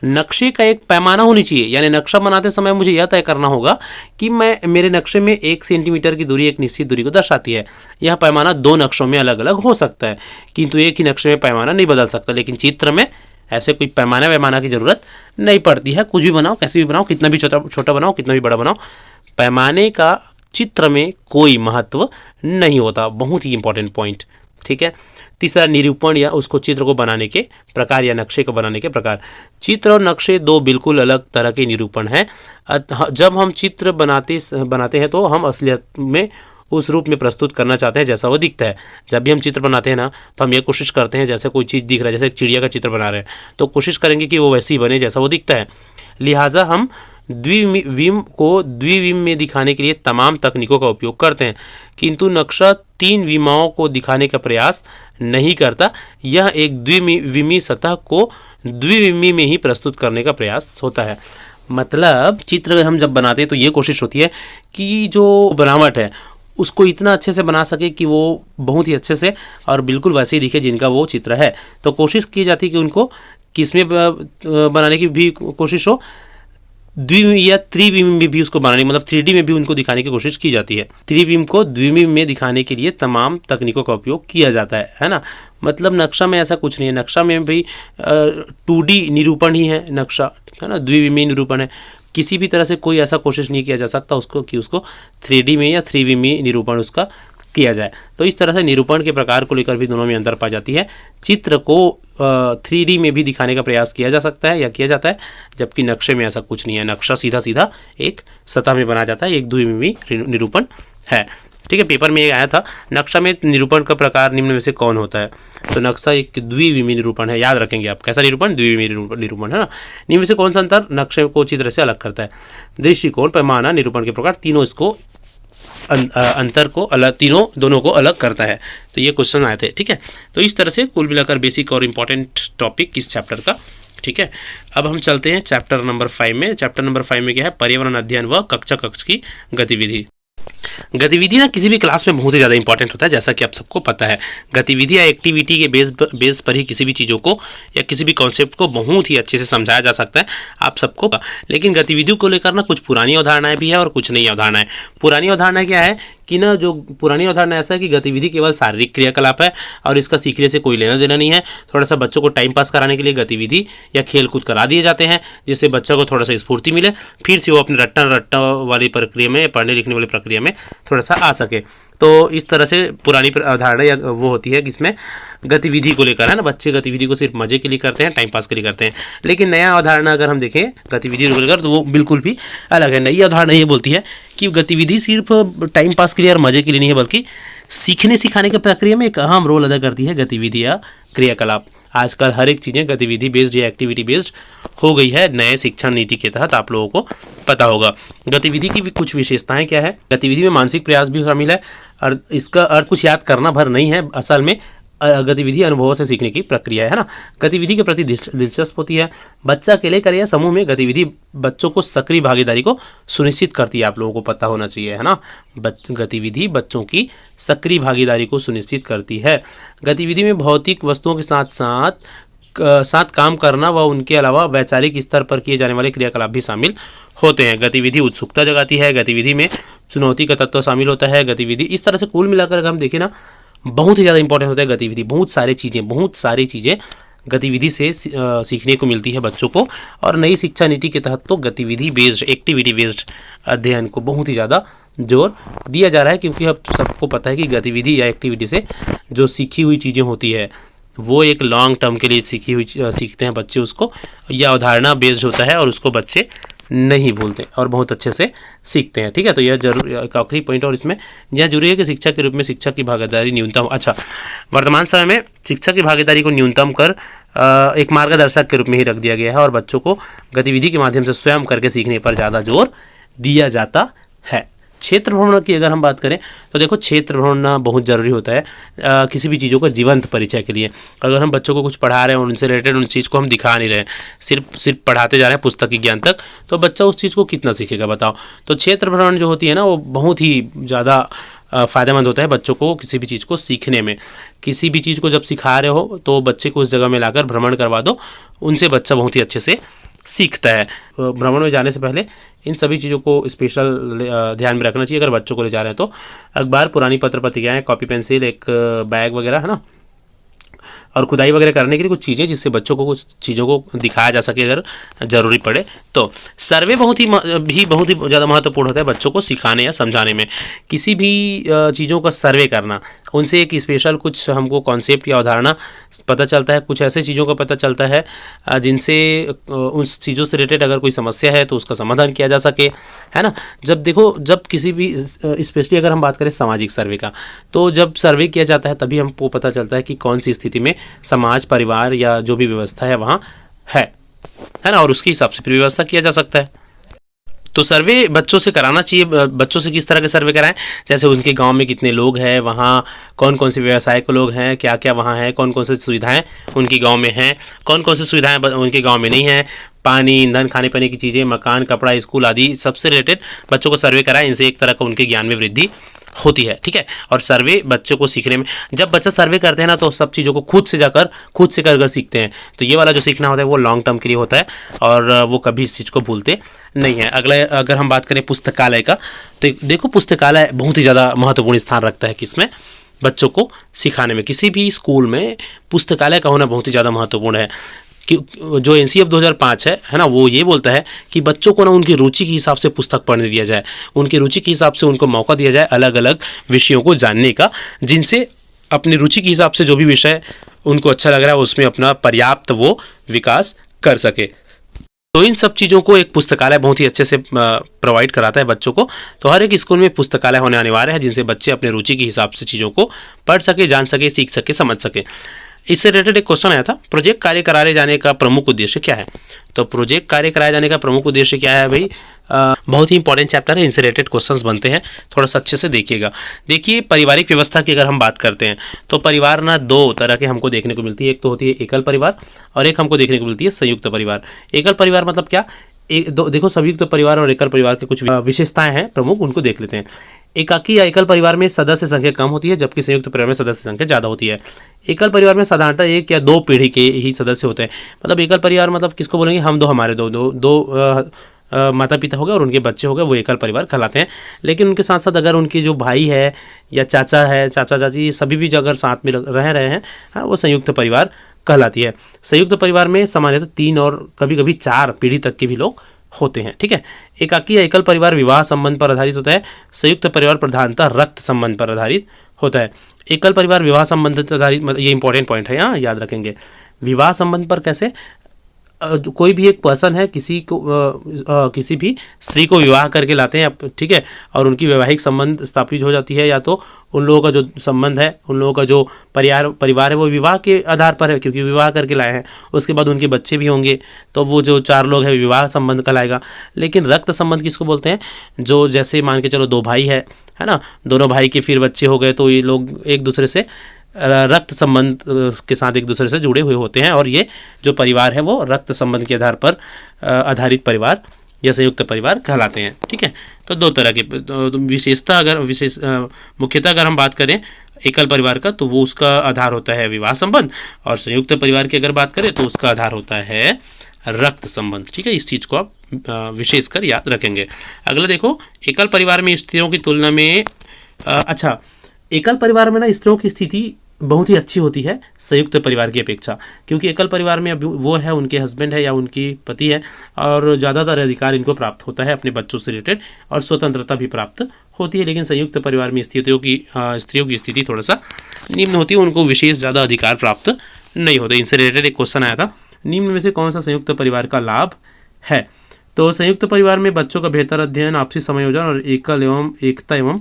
S1: नक्शे का एक पैमाना होनी चाहिए, यानी नक्शा बनाते समय मुझे यह तय करना होगा कि मेरे नक्शे में 1 सेंटीमीटर की दूरी एक निश्चित दूरी को दर्शाती है। यह पैमाना 2 नक्शों में अलग अलग हो सकता है, किंतु एक ही नक्शे में पैमाना नहीं बदल सकता। लेकिन चित्र में ऐसे कोई पैमाना की ज़रूरत नहीं पड़ती है। कुछ भी बनाओ, कैसे भी बनाओ, कितना भी छोटा बनाओ, कितना भी बड़ा बनाओ, पैमाने का चित्र में कोई महत्व नहीं होता। बहुत ही इंपॉर्टेंट पॉइंट। ठीक है, तीसरा, निरूपण या उसको चित्र को बनाने के प्रकार या नक्शे को बनाने के प्रकार। चित्र और नक्शे 2 बिल्कुल अलग तरह के निरूपण हैं। जब हम चित्र बनाते हैं तो हम असलियत में उस रूप में प्रस्तुत करना चाहते हैं जैसा वो दिखता है। जब भी हम चित्र बनाते हैं ना, तो हम ये कोशिश करते हैं जैसे कोई चीज़ दिख रहा है, जैसे एक चिड़िया का चित्र बना रहे हैं तो कोशिश करेंगे कि वो वैसे ही बने जैसा वो दिखता है। लिहाजा हम द्विविम में दिखाने के लिए तमाम तकनीकों का उपयोग करते हैं, किंतु नक्शा 3 विमाओं को दिखाने का प्रयास नहीं करता। यह एक द्विविमीय सतह को द्विविमीय में ही प्रस्तुत करने का प्रयास होता है। मतलब चित्र हम जब बनाते हैं तो ये कोशिश होती है कि जो बनावट है उसको इतना अच्छे से बना सके कि वो बहुत ही अच्छे से और बिल्कुल वैसे ही दिखे जिनका वो चित्र है। तो कोशिश की जाती है कि उनको किसमें बनाने की भी कोशिश हो, द्विविम या त्रिविम में भी उसको बनाने, मतलब 3D में भी उनको दिखाने की कोशिश की जाती है। त्रिविम को द्विविम में दिखाने के लिए तमाम तकनीकों का उपयोग किया जाता है ना। मतलब नक्शा में ऐसा कुछ नहीं है, नक्शा में भी 2D निरूपण ही है नक्शा, है ना, द्विविमीय निरूपण है। किसी भी तरह से कोई ऐसा कोशिश नहीं किया जा सकता उसको 3D में या त्रिविमीय निरूपण उसका किया जाए। तो इस तरह से निरूपण के प्रकार को लेकर भी दोनों में अंतर पाई जाती है। चित्र को 3D में भी दिखाने का प्रयास किया जा सकता है या किया जाता है, जबकि नक्शे में ऐसा कुछ नहीं है। नक्शा सीधा सीधा एक सतह में बनाया जाता है, एक द्विविमीय निरूपण है। ठीक है, पेपर में ये आया था, नक्शा में निरूपण का प्रकार निम्न में से कौन होता है। तो नक्शा एक द्विविमीय निरूपण है, याद रखेंगे आप। कैसा निरूपण? द्विविमीय निरूपण, है ना। निम्न में से कौन सा अंतर नक्शे को अच्छी तरह से अलग करता है? दृष्टिकोण, पैमाना, निरूपण के प्रकार, तीनों इसको अंतर को अलग, तीनों दोनों को अलग करता है। तो ये क्वेश्चन आए थे, ठीक है। तो इस तरह से कुल मिलाकर बेसिक और इम्पॉर्टेंट टॉपिक इस चैप्टर का, ठीक है। अब हम चलते हैं चैप्टर नंबर 5 में। चैप्टर नंबर 5 में क्या है? पर्यावरण अध्ययन व कक्षा कक्ष की गतिविधि। गतिविधि ना किसी भी क्लास में बहुत ही ज़्यादा इंपॉर्टेंट होता है, जैसा कि आप सबको पता है। गतिविधि या एक्टिविटी के बेस पर ही किसी भी चीज़ों को या किसी भी कॉन्सेप्ट को बहुत ही अच्छे से समझाया जा सकता है आप सबको। लेकिन गतिविधियों को लेकर ना कुछ पुरानी अवधारणाएं भी है और कुछ नई अवधारणाएं। पुरानी अवधारणा क्या है कि ना, जो पुरानी अवधारणा ऐसा है कि गतिविधि केवल शारीरिक क्रियाकलाप है और इसका सीखने से कोई लेना देना नहीं है। थोड़ा सा बच्चों को टाइम पास कराने के लिए गतिविधि या खेल कूद करा दिए जाते हैं, जिससे बच्चों को थोड़ा सा स्फूर्ति मिले, फिर से वो अपने रट्टा वाली प्रक्रिया में, पढ़ने लिखने वाली प्रक्रिया में थोड़ा सा आ सके। तो इस तरह से पुरानी अवधारणा या वो होती है कि इसमें गतिविधि को लेकर, है ना, बच्चे गतिविधि को सिर्फ मजे के लिए करते हैं, टाइम पास के लिए करते हैं। लेकिन नया अवधारणा अगर हम देखें गतिविधि को लेकर, तो वो बिल्कुल भी अलग है। नई अवधारणा ये बोलती है कि गतिविधि सिर्फ टाइम पास के लिए और मजे के लिए नहीं है, बल्कि सीखने सिखाने की प्रक्रिया में एक अहम रोल अदा करती है गतिविधि या क्रियाकलाप। आजकल हर एक चीज़ें गतिविधि बेस्ड या एक्टिविटी बेस्ड हो गई है नए शिक्षा नीति के तहत, आप लोगों को पता होगा। गतिविधि की भी कुछ विशेषताएं क्या है? गतिविधि में मानसिक प्रयास भी शामिल है और इसका अर्थ कुछ याद करना भर नहीं है, असल में गतिविधि अनुभवों से सीखने की प्रक्रिया है ना। गतिविधि के प्रति दिलचस्प होती है। बच्चा अकेले करे या समूह में, गतिविधि बच्चों को सक्रिय भागीदारी को सुनिश्चित करती है, आप लोगों को पता होना चाहिए, है ना। गतिविधि बच्चों की सक्रिय भागीदारी को सुनिश्चित करती है। गतिविधि में भौतिक वस्तुओं के साथ काम करना व उनके अलावा वैचारिक स्तर पर किए जाने वाले क्रियाकलाप भी शामिल होते हैं। गतिविधि उत्सुकता जगाती है। गतिविधि में चुनौती का तत्व शामिल होता है। गतिविधि इस तरह से कुल मिलाकर अगर हम देखें ना, बहुत ही ज़्यादा इंपॉर्टेंट होता है गतिविधि। बहुत सारी चीज़ें गतिविधि से सीखने को मिलती है बच्चों को। और नई शिक्षा नीति के तहत तो गतिविधि बेस्ड, एक्टिविटी बेस्ड अध्ययन को बहुत ही ज़्यादा जोर दिया जा रहा है, क्योंकि अब सबको पता है कि गतिविधि या एक्टिविटी से जो सीखी हुई चीज़ें होती है वो एक लॉन्ग टर्म के लिए सीखते हैं बच्चे उसको, यह अवधारणा बेस्ड होता है और उसको बच्चे नहीं भूलते और बहुत अच्छे से सीखते हैं, ठीक है। तो यह जरूर एक आखिरी पॉइंट और इसमें यह जरूरी है कि शिक्षा के रूप में शिक्षा की भागीदारी न्यूनतम, अच्छा, वर्तमान समय में शिक्षा की भागीदारी को न्यूनतम कर एक मार्गदर्शक के रूप में ही रख दिया गया है और बच्चों को गतिविधि के माध्यम से स्वयं करके सीखने पर ज़्यादा जोर दिया जाता है। क्षेत्र भ्रमण की अगर हम बात करें तो देखो, क्षेत्र भ्रमण बहुत ज़रूरी होता है किसी भी चीज़ों का जीवंत परिचय के लिए। अगर हम बच्चों को कुछ पढ़ा रहे हैं और उनसे रिलेटेड उन चीज़ को हम दिखा नहीं रहे हैं, सिर्फ पढ़ाते जा रहे हैं पुस्तक की ज्ञान तक, तो बच्चा उस चीज़ को कितना सीखेगा बताओ। तो क्षेत्र भ्रमण जो होती है ना, वो बहुत ही ज़्यादा फ़ायदेमंद होता है बच्चों को किसी भी चीज़ को सीखने में। किसी भी चीज़ को जब सिखा रहे हो तो बच्चे को उस जगह में लाकर भ्रमण करवा दो, उनसे बच्चा बहुत ही अच्छे से सीखता है। भ्रमण में जाने से पहले इन सभी चीज़ों को स्पेशल ध्यान में रखना चाहिए अगर बच्चों को ले जा रहे हैं तो। अखबार, पुरानी पत्र पत्रिकाएँ, कॉपी पेंसिल, एक बैग वगैरह, है ना, और खुदाई वगैरह करने के लिए कुछ चीज़ें जिससे बच्चों को कुछ चीज़ों को दिखाया जा सके अगर ज़रूरी पड़े तो। सर्वे बहुत ही ज़्यादा महत्वपूर्ण होता है बच्चों को सिखाने या समझाने में। किसी भी चीज़ों का सर्वे करना, उनसे एक स्पेशल कुछ हमको कॉन्सेप्ट या अवधारणा पता चलता है, कुछ ऐसे चीज़ों का पता चलता है जिनसे उस चीज़ों से रिलेटेड अगर कोई समस्या है तो उसका समाधान किया जा सके, है ना। जब किसी भी, स्पेशली अगर हम बात करें सामाजिक सर्वे का, तो जब सर्वे किया जाता है तभी हमको पता चलता है कि कौन सी स्थिति में समाज, परिवार या जो भी व्यवस्था है वहाँ है ना, और उसके हिसाब से फिर व्यवस्था किया जा सकता है। तो सर्वे बच्चों से कराना चाहिए। बच्चों से किस तरह के सर्वे कराएं, जैसे उनके गांव में कितने लोग हैं, वहाँ कौन कौन से व्यवसाय के लोग हैं, क्या क्या वहाँ है, कौन कौन से सुविधाएं उनके गांव में हैं, कौन कौन सी सुविधाएं उनके गांव में नहीं हैं, पानी, ईंधन, खाने पीने की चीज़ें, मकान, कपड़ा, स्कूल आदि सबसे रिलेटेड बच्चों को सर्वे कराएं। इनसे एक तरह का उनके ज्ञान में वृद्धि होती है, ठीक है। और सर्वे बच्चों को सीखने में, जब बच्चा सर्वे करते हैं ना तो सब चीज़ों को खुद से कर सीखते हैं। तो ये वाला जो सीखना होता है वो लॉन्ग टर्म के लिए होता है और वो कभी इस चीज़ को भूलते नहीं है। अगर हम बात करें पुस्तकालय का, तो देखो पुस्तकालय बहुत ही ज़्यादा महत्वपूर्ण स्थान रखता है किसमें, बच्चों को सिखाने में। किसी भी स्कूल में पुस्तकालय का होना बहुत ही ज़्यादा महत्वपूर्ण है। कि जो NCF 2005 है ना, वो ये बोलता है कि बच्चों को ना उनकी रुचि के हिसाब से पुस्तक पढ़ने दिया जाए, उनकी रुचि के हिसाब से उनको मौका दिया जाए अलग अलग विषयों को जानने का, जिनसे अपनी रुचि के हिसाब से जो भी विषय उनको अच्छा लग रहा है उसमें अपना पर्याप्त वो विकास कर सके। तो इन सब चीज़ों को एक पुस्तकालय बहुत ही अच्छे से प्रोवाइड कराता है बच्चों को। तो हर एक स्कूल में पुस्तकालय होने अनिवार्य है, जिनसे बच्चे अपने रुचि के हिसाब से चीज़ों को पढ़ सके, जान सके, सीख सके, समझ सके। इससे रिलेटेड एक क्वेश्चन आया था, प्रोजेक्ट कार्य कराए जाने का प्रमुख उद्देश्य क्या है। तो प्रोजेक्ट कार्य कराए जाने का प्रमुख उद्देश्य क्या है भाई, बहुत ही इंपॉर्टेंट चैप्टर है, इनसे रिलेटेड क्वेश्चंस बनते हैं, थोड़ा सा अच्छे से देखिएगा। देखिए पारिवारिक व्यवस्था की अगर हम बात करते हैं तो परिवार ना दो तरह के हमको देखने को मिलती है, एक तो होती है एकल परिवार और एक हमको देखने को मिलती है संयुक्त परिवार। एकल परिवार मतलब क्या, एक दो देखो संयुक्त परिवार और एकल परिवार के कुछ विशेषताएं हैं प्रमुख, उनको देख लेते हैं। एकाकी या एकल परिवार में सदस्य संख्या कम होती है, जबकि संयुक्त परिवार में सदस्य संख्या ज़्यादा होती है। एकल परिवार में साधारणतः एक या दो पीढ़ी के ही सदस्य होते हैं। मतलब एकल परिवार मतलब किसको बोलेंगे, हम दो हमारे दो माता पिता हो गए और उनके बच्चे हो गए, वो एकल परिवार कहलाते हैं। लेकिन उनके साथ साथ अगर उनके जो भाई है या चाचा है, चाचा चाची, सभी भी अगर साथ में रह रहे हैं, हाँ, वो संयुक्त परिवार कहलाती है। संयुक्त परिवार में सामान्यतः 3 और कभी कभी 4 पीढ़ी तक के भी लोग होते हैं। ठीक है, एकाकी या एकल परिवार विवाह संबंध पर आधारित होता है, संयुक्त परिवार प्रधानतः रक्त संबंध पर आधारित होता है। एकल परिवार विवाह संबंध पर आधारित, मतलब ये इंपॉर्टेंट पॉइंट है, यहाँ याद रखेंगे। विवाह संबंध पर कैसे, कोई भी एक पर्सन है, किसी भी स्त्री को विवाह करके लाते हैं, ठीक है, और उनकी वैवाहिक संबंध स्थापित हो जाती है, या तो उन लोगों का जो संबंध है, उन लोगों का जो परिवार है वो विवाह के आधार पर है, क्योंकि विवाह करके लाए हैं, उसके बाद उनके बच्चे भी होंगे, तो वो जो 4 लोग हैं विवाह संबंध कहलाएगा। लेकिन रक्त संबंध किसको बोलते हैं, जो जैसे मान के चलो 2 भाई है ना, दोनों भाई के फिर बच्चे हो गए, तो ये लोग एक दूसरे से रक्त संबंध के साथ एक दूसरे से जुड़े हुए होते हैं, और ये जो परिवार है वो रक्त संबंध के आधार पर आधारित परिवार या संयुक्त परिवार कहलाते हैं। ठीक है, तो 2 तरह के विशेषता, अगर मुख्यतः अगर हम बात करें एकल परिवार का, तो वो उसका आधार होता है विवाह संबंध, और संयुक्त परिवार की अगर बात करें तो उसका आधार होता है रक्त संबंध। ठीक है, इस चीज़ को आप विशेषकर याद रखेंगे। अगला देखो, एकल परिवार में स्त्रियों की तुलना में अच्छा, एकल परिवार में ना स्त्रियों की स्थिति बहुत ही अच्छी होती है संयुक्त परिवार की अपेक्षा, क्योंकि एकल परिवार में अभी वो है, उनके हस्बैंड है या उनकी पति है, और ज़्यादातर अधिकार इनको प्राप्त होता है अपने बच्चों से रिलेटेड, और स्वतंत्रता भी प्राप्त होती है। लेकिन संयुक्त परिवार में स्त्रियों की स्थिति थोड़ा सा निम्न होती है, उनको विशेष ज़्यादा अधिकार प्राप्त नहीं होते। इनसे रिलेटेड एक क्वेश्चन आया था, निम्न में से कौन सा संयुक्त परिवार का लाभ है। तो संयुक्त परिवार में बच्चों का बेहतर अध्ययन, आपसी समायोजन और एकता एवं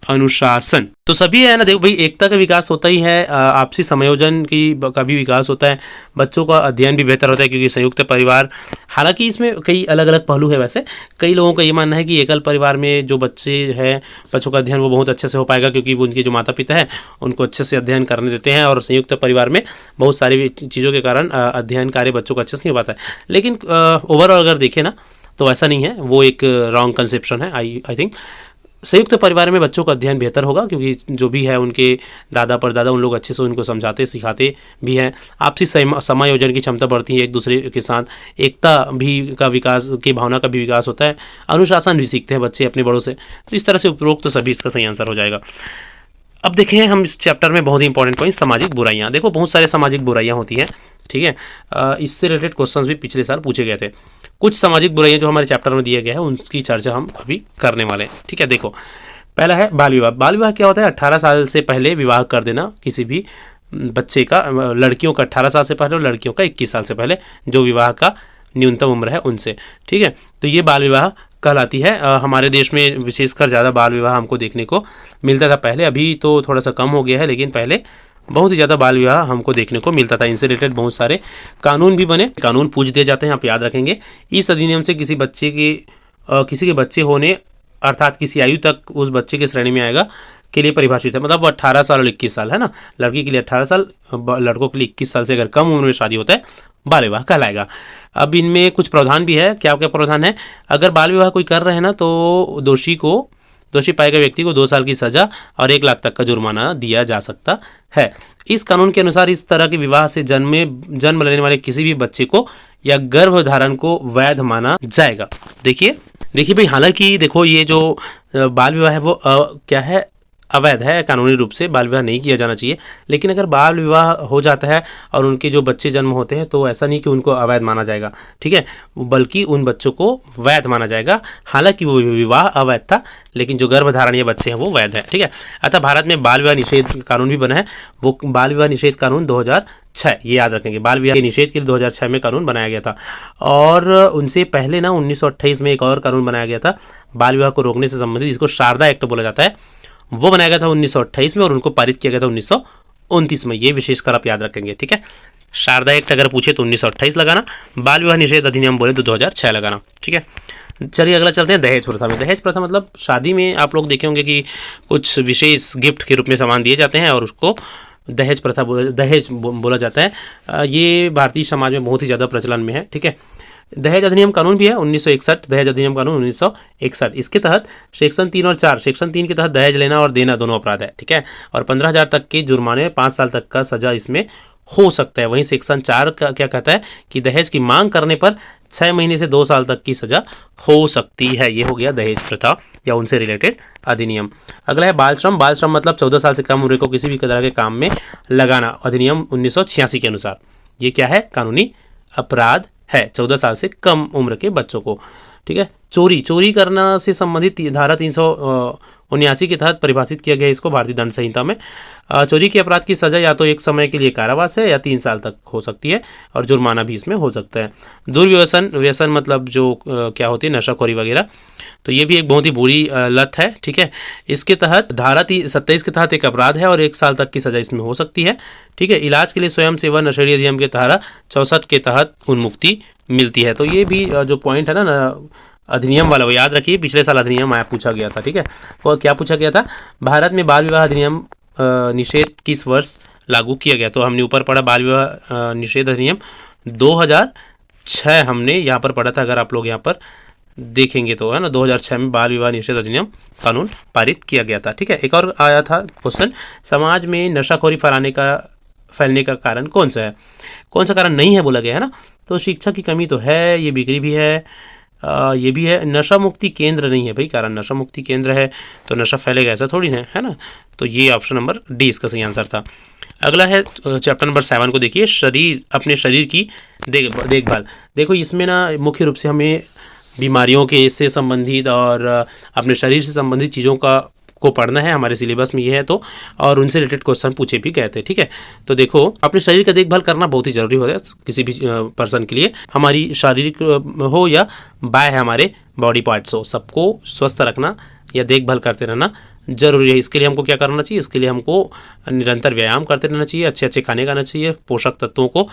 S1: अनुशासन, तो सभी है ना। देखो भाई, एकता का विकास होता ही है, आपसी समायोजन का भी विकास होता है, बच्चों का अध्ययन भी बेहतर होता है, क्योंकि संयुक्त परिवार, हालांकि इसमें कई अलग अलग पहलू है। वैसे कई लोगों का ये मानना है कि एकल परिवार में जो बच्चे हैं, बच्चों का अध्ययन वो बहुत अच्छे से हो पाएगा, क्योंकि वो उनके जो माता पिता हैं उनको अच्छे से अध्ययन करने देते हैं, और संयुक्त परिवार में बहुत सारी चीज़ों के कारण अध्ययन कार्य बच्चों का अच्छे से नहीं हो पाता है। लेकिन ओवरऑल अगर देखें ना, तो ऐसा नहीं है, वो एक रॉन्ग कंसेप्शन है। आई थिंक संयुक्त परिवार में बच्चों का अध्ययन बेहतर होगा, क्योंकि जो भी है उनके दादा परदादा, उन लोग अच्छे से उनको समझाते सिखाते भी हैं, आपसी समायोजन की क्षमता बढ़ती है एक दूसरे के साथ, एकता भी का विकास की भावना का भी विकास होता है, अनुशासन भी सीखते हैं बच्चे अपने बड़ों से। तो इस तरह से उपरोक्त तो सभी इसका सही आंसर हो जाएगा। अब देखें हम इस चैप्टर में बहुत ही इंपॉर्टेंट पॉइंट, सामाजिक बुराइयाँ। देखो बहुत सारे सामाजिक बुराइयाँ होती हैं, ठीक है, इससे रिलेटेड क्वेश्चंस भी पिछले साल पूछे गए थे। कुछ सामाजिक बुराइयां जो हमारे चैप्टर में दिया गया है उनकी चर्चा हम अभी करने वाले हैं। ठीक है, देखो पहला है बाल विवाह। बाल विवाह क्या होता है, 18 साल से पहले विवाह कर देना किसी भी बच्चे का, लड़कियों का 18 साल से पहले और लड़कियों का 21 साल से पहले, जो विवाह का न्यूनतम उम्र है उनसे। ठीक है, तो ये बाल विवाह कहलाती है। हमारे देश में विशेषकर ज़्यादा बाल विवाह हमको देखने को मिलता था पहले, अभी तो थोड़ा सा कम हो गया है, लेकिन पहले बहुत ही ज़्यादा बाल विवाह हमको देखने को मिलता था। इनसे रिलेटेड बहुत सारे कानून भी बने, कानून पूछ दिए जाते हैं, आप याद रखेंगे। इस अधिनियम से किसी के बच्चे होने, अर्थात किसी आयु तक उस बच्चे के श्रेणी में आएगा के लिए परिभाषित है। मतलब 18 साल और 21 साल है ना, लड़की के लिए 18 साल, लड़कों के लिए 21 साल से अगर कम उम्र में शादी होता है बाल विवाह कहलाएगा। अब इनमें कुछ प्रावधान भी है। क्या क्या प्रावधान है, अगर बाल विवाह कोई कर रहे हैं ना, तो दोषी पाए गए व्यक्ति को 2 साल की सजा और 1 लाख तक का जुर्माना दिया जा सकता है। इस कानून के अनुसार इस तरह के विवाह से जन्म लेने वाले किसी भी बच्चे को या गर्भधारण को वैध माना जाएगा। देखिए भाई, हालांकि देखो ये जो बाल विवाह है वो क्या है, अवैध है, कानूनी रूप से बाल विवाह नहीं किया जाना चाहिए। लेकिन अगर बाल विवाह हो जाता है और उनके जो बच्चे जन्म होते हैं, तो ऐसा नहीं कि उनको अवैध माना जाएगा, ठीक है, बल्कि उन बच्चों को वैध माना जाएगा। हालांकि वो विवाह अवैध था, लेकिन जो गर्भधारणीय बच्चे हैं वो वैध है। ठीक है, अतः भारत में बाल विवाह निषेध कानून भी बना है, वो बाल विवाह निषेध कानून 2006, ये याद रखेंगे। बाल विवाह के निषेध के लिए 2006 में कानून बनाया गया था। और उनसे पहले ना 1928 में एक और कानून बनाया गया था बाल विवाह को रोकने से संबंधित, जिसको शारदा एक्ट बोला जाता है। वो बनाया गया था 1928 में, और उनको पारित किया गया था 29 में, ये विशेषकर आप याद रखेंगे, ठीक है। शारदा एक्ट अगर पूछे तो 1928 लगाना, बाल विवाह निषेध अधिनियम बोले तो 2006 लगाना, ठीक है। चलिए अगला चलते हैं दहेज प्रथा में। दहेज प्रथा मतलब शादी में आप लोग देखे होंगे कि कुछ विशेष गिफ्ट के रूप में सामान दिए जाते हैं और उसको दहेज प्रथा बोला जाता है। ये भारतीय समाज में बहुत ही ज़्यादा प्रचलन में है, ठीक है। दहेज अधिनियम कानून भी है 1961, दहेज अधिनियम कानून 1961। इसके तहत सेक्शन 3 और 4, सेक्शन 3 के तहत दहेज लेना और देना दोनों अपराध है, ठीक है। और 15,000 तक के जुर्माने, 5 साल तक का सजा इसमें हो सकता है। वहीं सेक्शन 4 का क्या कहता है कि दहेज की मांग करने पर 6 महीने से 2 साल तक की सजा हो सकती है। ये हो गया दहेज प्रथा या उनसे रिलेटेड अधिनियम। अगला है बाल श्रम। बाल श्रम मतलब 14 साल से कम उम्र को किसी भी तरह के काम में लगाना, अधिनियम 1986 के अनुसार। ये क्या है? कानूनी अपराध है 14 साल से कम उम्र के बच्चों को, ठीक है। चोरी करना से संबंधित धारा 379 के तहत परिभाषित किया गया इसको भारतीय दंड संहिता में। चोरी के अपराध की सजा या तो एक समय के लिए कारावास है या 3 साल तक हो सकती है और जुर्माना भी इसमें हो सकता है। व्यसन मतलब जो क्या होती है, नशाखोरी वगैरह, तो ये भी एक बहुत ही बुरी लत है, ठीक है। इसके तहत धारा 27 के तहत एक अपराध है और 1 साल तक की सजा इसमें हो सकती है, ठीक है। इलाज के लिए स्वयं सेवा नशेड़ी अधिनियम के धारा 64 के तहत उन्मुक्ति मिलती है। तो ये भी जो पॉइंट है ना अधिनियम वाला, वो याद रखिए। पिछले साल अधिनियम आया पूछा गया था, ठीक है। और क्या पूछा गया था? भारत में बाल विवाह अधिनियम निषेध किस वर्ष लागू किया गया? तो हमने ऊपर पढ़ा बाल विवाह निषेध अधिनियम 2006 हमने यहाँ पर पढ़ा था। अगर आप लोग यहाँ पर देखेंगे तो है ना, 2006 में बाल विवाह निषेध अधिनियम कानून पारित किया गया था, ठीक है। एक और आया था क्वेश्चन, समाज में नशाखोरी फैलने का कारण कौन सा है? कौन सा कारण नहीं है बोला गया है ना। तो शिक्षा की कमी तो है, ये बिक्री भी है, ये भी है। नशा मुक्ति केंद्र नहीं है भाई कारण, नशा मुक्ति केंद्र है तो नशा फैलेगा ऐसा थोड़ी है ना। तो ये ऑप्शन नंबर डी इसका सही आंसर था। अगला है चैप्टर नंबर 7 को देखिए, अपने शरीर की देखभाल। देखो इसमें ना मुख्य रूप से हमें बीमारियों के से संबंधित और अपने शरीर से संबंधित चीज़ों को पढ़ना है, हमारे सिलेबस में ये है। तो और उनसे रिलेटेड क्वेश्चन पूछे भी गए थे, ठीक है। तो देखो अपने शरीर का देखभाल करना बहुत ही जरूरी होता है किसी भी पर्सन के लिए। हमारी शारीरिक हो या बाय है, हमारे बॉडी पार्ट्स हो, सबको स्वस्थ रखना या देखभाल करते रहना जरूरी है। इसके लिए हमको क्या करना चाहिए? इसके लिए हमको निरंतर व्यायाम करते रहना चाहिए, अच्छे अच्छे खाने खाना चाहिए, पोषक तत्वों को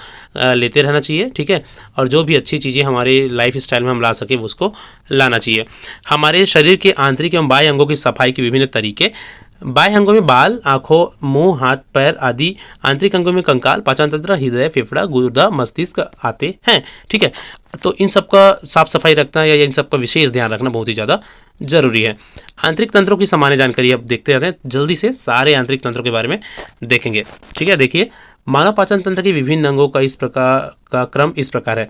S1: लेते रहना चाहिए, ठीक है। और जो भी अच्छी चीज़ें हमारे लाइफ स्टाइल में हम ला सके उसको लाना चाहिए। हमारे शरीर के आंतरिक एवं बाह्य अंगों की सफाई के विभिन्न तरीके। बाह्य अंगों में बाल, आँखों, मुंह, हाथ, पैर आदि। आंतरिक अंगों में कंकाल, पाचन तंत्र, हृदय, फेफड़ा, गुर्दा, मस्तिष्क आते हैं, ठीक है। तो इन सब का साफ सफाई रखना या इन सब का विशेष ध्यान रखना बहुत ही ज़्यादा जरूरी है। आंतरिक तंत्रों की सामान्य जानकारी अब देखते जाते हैं, जल्दी से सारे आंतरिक तंत्रों के बारे में देखेंगे, ठीक है। देखिए मानव पाचन तंत्र के विभिन्न अंगों का इस प्रकार का क्रम इस प्रकार है।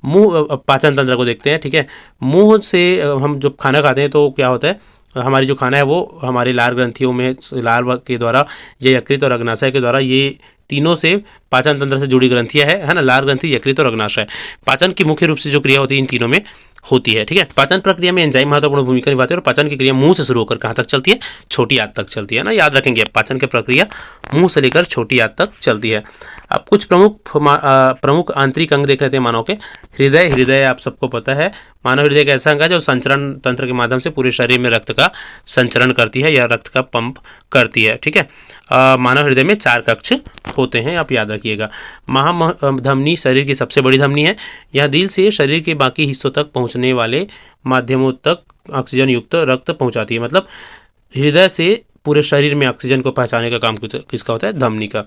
S1: मुंह, पाचन तंत्र को देखते हैं, ठीक है। मुंह से हम जब खाना खाते हैं तो क्या होता है, हमारी जो खाना है वो हमारी लार ग्रंथियों में, लार के द्वारा या यकृत और अग्नाशय के द्वारा, ये तीनों से पाचन तंत्र से जुड़ी ग्रंथियां है ना, लार ग्रंथि, यकृत और अग्नाशय। पाचन की मुख्य रूप से जो क्रिया होती है इन तीनों में होती है, ठीक है। पाचन प्रक्रिया में एंजाइम महत्वपूर्ण भूमिका निभाते हैं और पाचन की क्रिया मुंह से शुरू होकर कहाँ तक चलती है? छोटी आंत तक चलती है ना, याद रखेंगे। पाचन की प्रक्रिया मुंह से लेकर छोटी आंत तक चलती है। अब कुछ प्रमुख आंतरिक अंग देख लेते हैं मानव के। हृदय आप सबको पता है, मानव हृदय एक ऐसा अंग है जो संचरण तंत्र के माध्यम से पूरे शरीर में रक्त का संचरण करती है या रक्त का पंप करती है, ठीक है। मानव हृदय में 4 कक्ष होते हैं, आप याद रखिएगा। महाधमनी शरीर की सबसे बड़ी धमनी है। यह दिल से शरीर के बाकी हिस्सों तक पहुंचने वाले माध्यमों तक ऑक्सीजन युक्त रक्त पहुंचाती है। मतलब हृदय से पूरे शरीर में ऑक्सीजन को पहुंचाने का काम किसका होता है? धमनी का।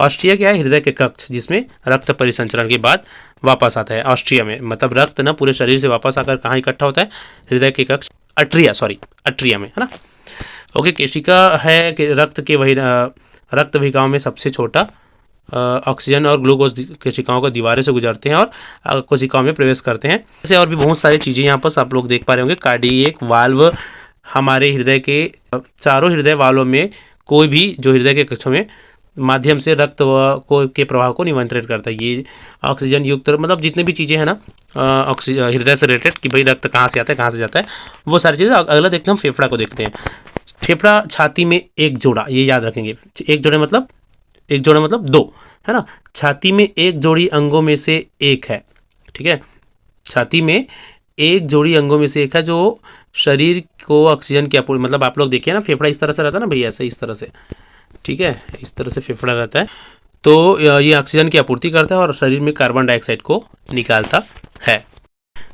S1: ऑस्ट्रिया क्या है? हृदय के कक्ष, जिसमें रक्त परिसंचरण के बाद वापस आता है। ऑस्ट्रिया में मतलब रक्त ना पूरे शरीर से वापस आकर कहाँ इकट्ठा होता है? हृदय के कक्ष, अट्रिया में, है ना। ओके, केशिका है कि रक्त के वही रक्त वाहिकाओं में सबसे छोटा ऑक्सीजन और ग्लूकोज कोशिकाओं को दीवारें से गुजरते हैं और कोशिकाओं में प्रवेश करते हैं। ऐसे और भी बहुत सारी चीज़ें यहाँ पर आप लोग देख पा रहे होंगे। कार्डियक वाल्व हमारे हृदय के चारों हृदय वाल्वों में कोई भी जो हृदय के कक्षों में माध्यम से रक्त के प्रवाह को नियंत्रित करता है। ये ऑक्सीजन युक्त मतलब जितने भी चीज़ें हैं ना हृदय से रिलेटेड कि भाई रक्त कहाँ से आता है कहाँ से जाता है, वो सारी चीज़ें। अगला देखते हैं हम फेफड़ा को देखते हैं। फेफड़ा छाती में एक जोड़ा, ये याद रखेंगे। एक जोड़ा मतलब 2, है ना। छाती में एक जोड़ी अंगों में से एक है, ठीक है। छाती में एक जोड़ी अंगों में से एक है जो शरीर को ऑक्सीजन की आपूर्ति, मतलब आप लोग देखिए ना फेफड़ा इस तरह से रहता है ना भैया, ऐसे इस तरह से ठीक है, इस तरह से फेफड़ा रहता है। तो ये ऑक्सीजन की आपूर्ति करता है और शरीर में कार्बन डाइऑक्साइड को निकालता है।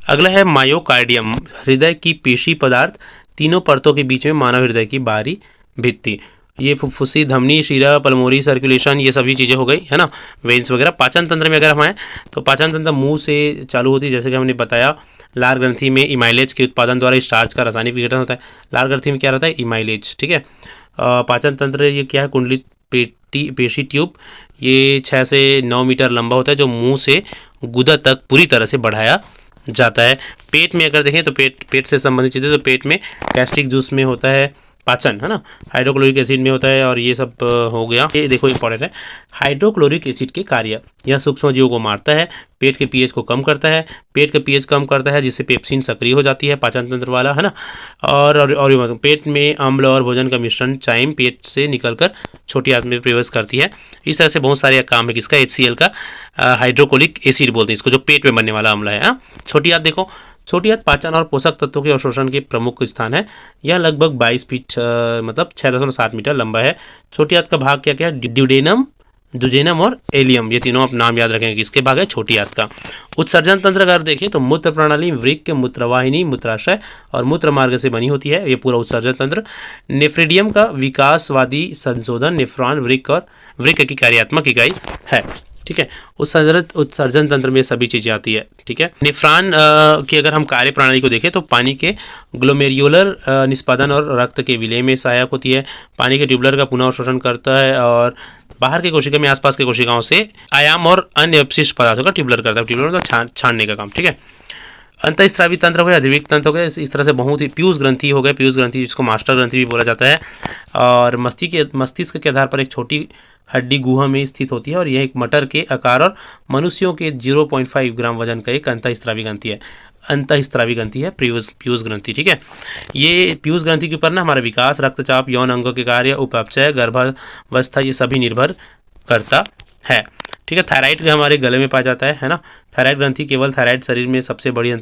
S1: अगला है मायोकार्डियम, हृदय की पेशी पदार्थ, तीनों परतों के बीच में मानव हृदय की बाहरी भित्ति। ये फुफ्फुसी, धमनी, शीरा, पल्मोनरी सर्कुलेशन, ये सभी चीज़ें हो गई है ना, वेन्स वगैरह। पाचन तंत्र में अगर हम आए तो पाचन तंत्र मुंह से चालू होती है, जैसे कि हमने बताया। लार ग्रंथि में इमाइलेज के उत्पादन द्वारा स्टार्च का रासायनिक विघटन होता है। लार ग्रंथि में क्या रहता है? इमाइलेज। ठीक है। पाचन तंत्र ये क्या है? कुंडलित पेशी ट्यूब, ये 6 से 9 मीटर लंबा होता है, जो मुंह से गुदा तक पूरी तरह से बढ़ाया जाता है। पेट में अगर देखें तो पेट से संबंधित चीज़ें, तो पेट में गैस्ट्रिक जूस में होता है पाचन, है ना, हाइड्रोक्लोरिक एसिड में होता है, और ये सब हो गया। ये देखो इंपॉर्टेंट है, हाइड्रोक्लोरिक एसिड के कार्य। यह सूक्ष्म जीवों को मारता है, पेट के पीएच को कम करता है, पेट का पीएच कम करता है, जिससे पेप्सिन सक्रिय हो जाती है, पाचन तंत्र वाला, है ना। और पेट में अम्ल और भोजन का मिश्रण चाइम पेट से निकलकर छोटी आंत में प्रवेश करती है। इस तरह से बहुत सारे काम है किसका? HCl का, हाइड्रोक्लोरिक एसिड बोलते हैं इसको, जो पेट में बनने वाला अम्ल है। छोटी आंत देखो, छोटी आंत पाचन और पोषक तत्वों के अवशोषण के प्रमुख स्थान है। यह लगभग 22 फीट मतलब 6.7 मीटर लंबा है। छोटी आंत का भाग क्या क्या है? ड्यूडेनम, जुजेनम और एलियम, ये तीनों आप नाम याद रखेंगे किसके भाग है? छोटी आंत का। उत्सर्जन तंत्र अगर देखें तो मूत्र प्रणाली वृक्क, मूत्रवाहिनी, मूत्राशय और मूत्र मार्ग से बनी होती है, ये पूरा उत्सर्जन तंत्र। नेफ्रिडियम का विकासवादी संशोधन, नेफ्रॉन वृक्क की कार्यात्मक इकाई है। ठीक है। उत्सर्जन तंत्र में सभी चीज़ें आती है। ठीक है। नेफ्रॉन की अगर हम कार्य प्रणाली को देखें तो पानी के ग्लोमेरुलर निष्पादन और रक्त के विलय में सहायक होती है। पानी के ट्यूबुलर का पुनः अवशोषण करता है, और बाहर की कोशिका में आसपास की कोशिकाओं से आयाम और अन्य अपशिष्ट पदार्थों का ट्यूबुलर करता है। ट्यूबुलर मतलब छानने का काम। ठीक है। अंतःस्रावी तंत्र हो गया, अधिविक तंत्र हो गया, इस तरह से बहुत ही पीयूष ग्रंथि हो गया, पीयूष ग्रंथि जिसको मास्टर ग्रंथि भी बोला जाता है, और मस्तिष्क के आधार पर एक छोटी हड्डी गुहा में स्थित होती है, और यह एक मटर के आकार और मनुष्यों के 0.5 ग्राम वजन का एक अंतःस्रावी ग्रंथि है। अंतःस्रावी ग्रंथि है पीयूष ग्रंथि। ठीक है। ये पीयूष ग्रंथि के ऊपर ना हमारा विकास, रक्तचाप, यौन अंगों के कार्य, उपापचय, गर्भावस्था, ये सभी निर्भर करता है। ठीक है। थायराइड हमारे गले में पाया जाता है ना। थायराइड ग्रंथि केवल थायराइड शरीर में सबसे बड़ी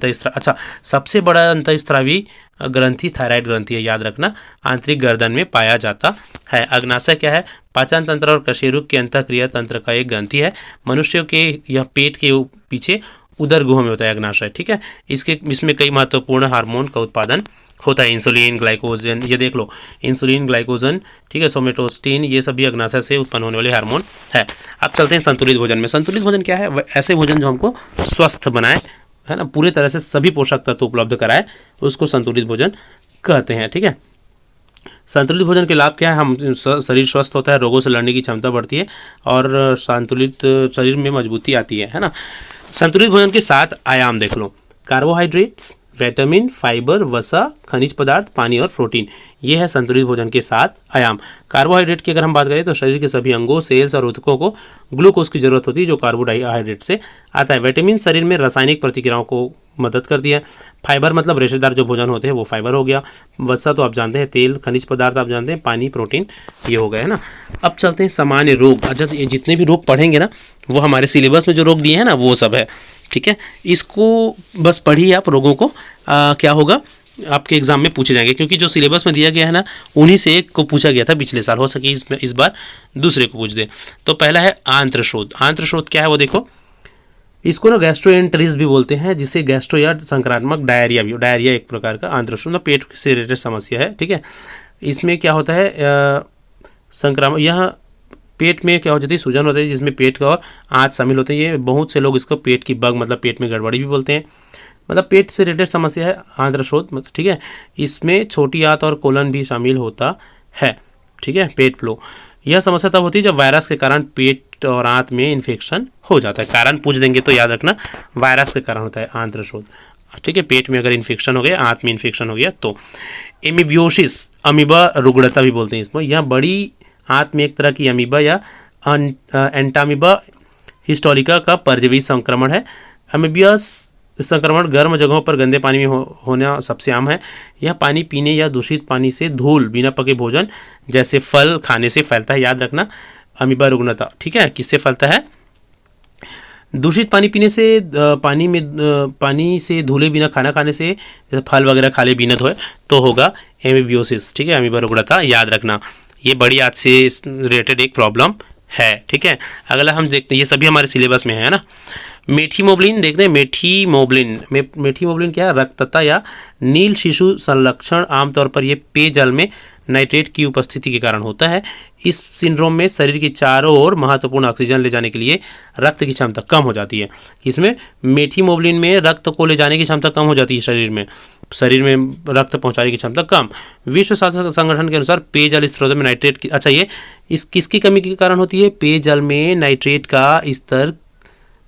S1: सबसे बड़ा अंतःस्रावी ग्रंथि थायराइड ग्रंथि है, याद रखना, आंतरिक गर्दन में पाया जाता है। अग्नाशय क्या है? पाचन तंत्र और कशेरुक के अंतःक्रिया तंत्र का एक ग्रंथि है। मनुष्यों के यह पेट के पीछे उदर गुहा में होता है अग्नाशय। ठीक है। इसमें कई महत्वपूर्ण हार्मोन का उत्पादन होता है, इंसुलिन, ग्लाइकोजन, ये देख लो, इंसुलिन, ग्लाइकोजन, ठीक है, सोमेटोस्टिन, ये सभी अग्नाशय से उत्पन्न होने वाले हार्मोन है। अब चलते हैं संतुलित भोजन में। संतुलित भोजन क्या है? ऐसे भोजन जो हमको स्वस्थ बनाए, है ना, पूरे तरह से सभी पोषक तत्व उपलब्ध कराए, उसको संतुलित भोजन कहते हैं। ठीक है। संतुलित भोजन के लाभ क्या है? हम शरीर स्वस्थ होता है, रोगों से लड़ने की क्षमता बढ़ती है, और संतुलित शरीर में मजबूती आती है ना। संतुलित भोजन के 7 आयाम देख लो, कार्बोहाइड्रेट्स, विटामिन, फाइबर, वसा, खनिज पदार्थ, पानी और प्रोटीन, ये है संतुलित भोजन के 7 आयाम। कार्बोहाइड्रेट की अगर हम बात करें तो शरीर के सभी अंगों, सेल्स और ऊतकों को ग्लूकोज की जरूरत होती है, जो कार्बोहाइड्रेट से आता है। विटामिन शरीर में रासायनिक प्रतिक्रियाओं को मदद करती है। फाइबर मतलब रेशेदार जो भोजन होते हैं वो फाइबर हो गया। वसा तो आप जानते हैं, तेल, खनिज पदार्थ आप जानते हैं, पानी, प्रोटीन, ये हो गए, है ना। अब चलते हैं सामान्य रोग। अच्छा, ये जितने भी रोग पढ़ेंगे ना, वो हमारे सिलेबस में जो रोग दिए हैं ना, वो सब है। ठीक है। इसको बस पढ़िए आप, रोगों को क्या होगा आपके एग्जाम में पूछे जाएंगे, क्योंकि जो सिलेबस में दिया गया है ना, उन्हीं से एक को पूछा गया था पिछले साल, हो सके इस बार दूसरे को पूछ दे। तो पहला है आंत्रशोथ। आंत्रशोथ क्या है वो देखो, इसको ना गैस्ट्रोएंटेरिस भी बोलते हैं, जिसे गैस्ट्रो या संक्रामक डायरिया भी, डायरिया एक प्रकार का आंत्रशोथ, मतलब पेट से रिलेटेड समस्या है। ठीक है। इसमें क्या होता है, संक्रामक, यह पेट में क्या हो जाती है, सूजन होती है, जिसमें पेट का और आंत शामिल होते हैं। ये बहुत से लोग इसको पेट की बग मतलब पेट में गड़बड़ी भी बोलते हैं, मतलब पेट से रिलेटेड समस्या है आंत्रशोथ। ठीक है। इसमें छोटी आंत और कोलन भी शामिल होता है। ठीक है। पेट फ्लो, यह समस्या तब होती है जब वायरस के कारण पेट और आंत में इन्फेक्शन हो जाता है। कारण पूछ देंगे तो याद रखना, वायरस के कारण होता है आंत्रशोथ। ठीक है। पेट में अगर इन्फेक्शन हो गया, आंत में इन्फेक्शन हो गया तो। एमीबियोसिस, अमीबा रुग्णता भी बोलते हैं इसमें, यह बड़ी आंत में एक तरह की अमीबा या एंटामीबा हिस्टोरिका का परजीवी संक्रमण है। अमीबियस संक्रमण गर्म जगहों पर गंदे पानी में होना सबसे आम है। यह पानी पीने या दूषित पानी से, धूल, बिना पके भोजन जैसे फल खाने से फैलता है, याद रखना, अमीबा रुग्णता। ठीक है। किससे फैलता है? दूषित पानी पीने से, पानी से धुले बिना खाना खाने से, जैसे फल वगैरह खा ले बिना धोए, तो होगा एमीबियोसिस। ठीक है। अमीबा रुग्णता याद रखना। ये बड़ी आंत से रिलेटेड एक प्रॉब्लम है। ठीक है, अगला हम देखते हैं, ये सभी हमारे सिलेबस में है ना। मेथिमोग्लिन देखते हैं। मेथिमोग्लिन क्या है? रक्तता या नील शिशु संलक्षण। आमतौर पर ये पेयजल में नाइट्रेट की उपस्थिति के कारण होता है। इस सिंड्रोम में शरीर की चारों ओर महत्वपूर्ण ऑक्सीजन ले जाने के लिए रक्त की क्षमता कम हो जाती है। इसमें मेथिमोग्लिन में रक्त को ले जाने की क्षमता कम हो जाती है, शरीर में रक्त पहुंचाने की क्षमता कम। विश्व स्वास्थ्य संगठन के अनुसार पेयजल स्त्रोतों में नाइट्रेट की, अच्छा ये इस किसकी कमी के कारण होती है? पेयजल में नाइट्रेट का स्तर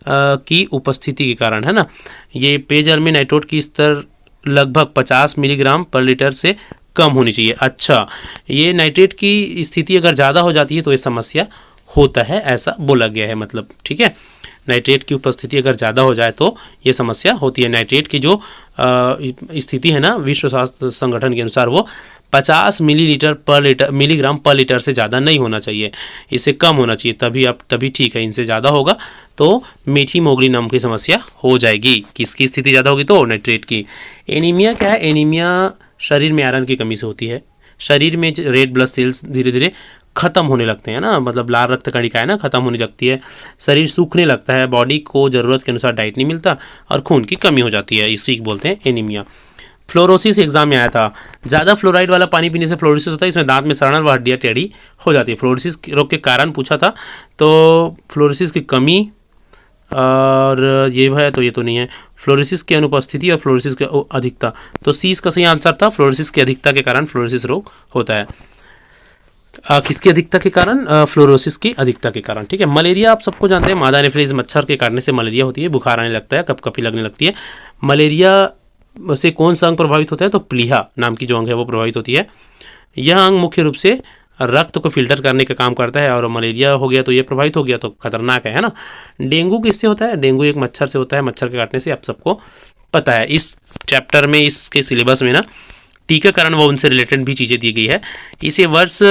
S1: की उपस्थिति के कारण, है ना। ये पेयजल में नाइट्रेट की स्तर लगभग 50 मिलीग्राम पर लीटर से कम होनी चाहिए। अच्छा, ये नाइट्रेट की स्थिति अगर ज़्यादा हो जाती है तो ये समस्या होता है, ऐसा बोला गया है, मतलब ठीक है। नाइट्रेट की उपस्थिति अगर ज़्यादा हो जाए तो ये समस्या होती है। नाइट्रेट की जो स्थिति है ना, विश्व स्वास्थ्य संगठन के अनुसार वो 50 मिलीग्राम पर लीटर से ज़्यादा नहीं होना चाहिए, इससे कम होना चाहिए, तभी ठीक है। इनसे ज़्यादा होगा तो मेथिमोग्लिन नाम की समस्या हो जाएगी। किसकी स्थिति ज़्यादा होगी? तो नाइट्रेट की। एनीमिया क्या है? एनीमिया शरीर में आयरन की कमी से होती है। शरीर में रेड ब्लड सेल्स धीरे धीरे खत्म होने लगते हैं ना, मतलब लाल रक्त कणिका है ना, खत्म होने लगती है, शरीर सूखने लगता है, बॉडी को ज़रूरत के अनुसार डाइट नहीं मिलता और खून की कमी हो जाती है, इसी को बोलते हैं एनीमिया। फ्लोरोसिस एग्जाम में आया था। ज़्यादा फ्लोराइड वाला पानी पीने से फ्लोरोसिस होता है, इसमें दांत में सड़न व हड्डियाँ टेढ़ी हो जाती है। फ्लोरोसिस रोग के कारण पूछा था, तो फ्लोरोसिस की कमी और ये है, तो ये तो नहीं है। फ्लोरोसिस की अनुपस्थिति और फ्लोरोसिस की अधिकता, तो सी इसका सही आंसर था। फ्लोरोसिस की अधिकता के कारण फ्लोरोसिस रोग होता है। किसकी अधिकता के कारण? फ्लोरोसिस की अधिकता के कारण। ठीक है। मलेरिया आप सबको जानते हैं, मादा एनोफिलीज मच्छर के काटने से मलेरिया होती है, बुखार आने लगता है, कपकपी लगने लगती है। मलेरिया से कौन सा अंग प्रभावित होता है? तो प्लीहा नाम की जो अंग है वो प्रभावित होती है। यह अंग मुख्य रूप से रक्त को फिल्टर करने का काम करता है, और मलेरिया हो गया तो ये प्रभावित हो गया तो खतरनाक है ना। डेंगू किससे होता है? डेंगू एक मच्छर से होता है, मच्छर के काटने से, आप सबको पता है। इस चैप्टर में, इसके सिलेबस में ना टीकाकरण व उनसे रिलेटेड भी चीज़ें दी गई है। इसे वर्ष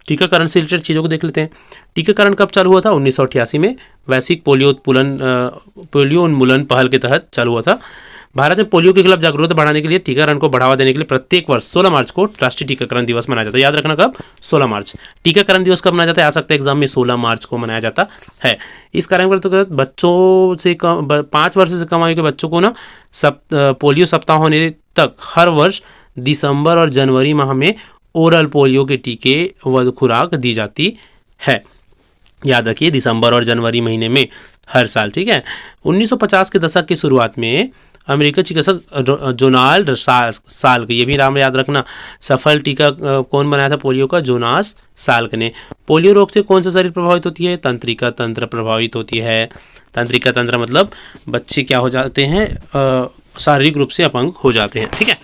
S1: टीकाकरण से रिलेटेड चीज़ों को देख लेते हैं। टीकाकरण कब चालू हुआ था? 1988 में वैश्विक पोलियो उन्मूलन पहल के तहत चालू हुआ था। भारत में पोलियो के खिलाफ जागरूकता बढ़ाने के लिए, टीकाकरण को बढ़ावा देने के लिए प्रत्येक वर्ष 16 मार्च को राष्ट्रीय टीकाकरण दिवस मनाया जाता है। याद रखना कब? 16 मार्च। टीकाकरण दिवस कब मनाया जाता है? आ सकता है एग्जाम में, 16 मार्च को मनाया जाता है। इस कार्यक्रम के तहत बच्चों से 5 वर्ष से कम आयु के बच्चों को ना पोलियो सप्ताह होने तक हर वर्ष दिसंबर और जनवरी माह में ओरल पोलियो के टीके व खुराक दी जाती है। याद रखिए, दिसंबर और जनवरी महीने में हर साल। ठीक है। 1950 के दशक की शुरुआत में अमेरिकी चिकित्सक जोनाल्ड साल्क, ये भी नाम याद रखना, सफल टीका कौन बनाया था पोलियो का? जोनास साल्क ने। पोलियो रोग से कौन सा शरीर प्रभावित होती है? तंत्रिका तंत्र प्रभावित होती है। तंत्रिका तंत्र मतलब बच्चे क्या हो जाते हैं? शारीरिक रूप से अपंग हो जाते हैं। ठीक है।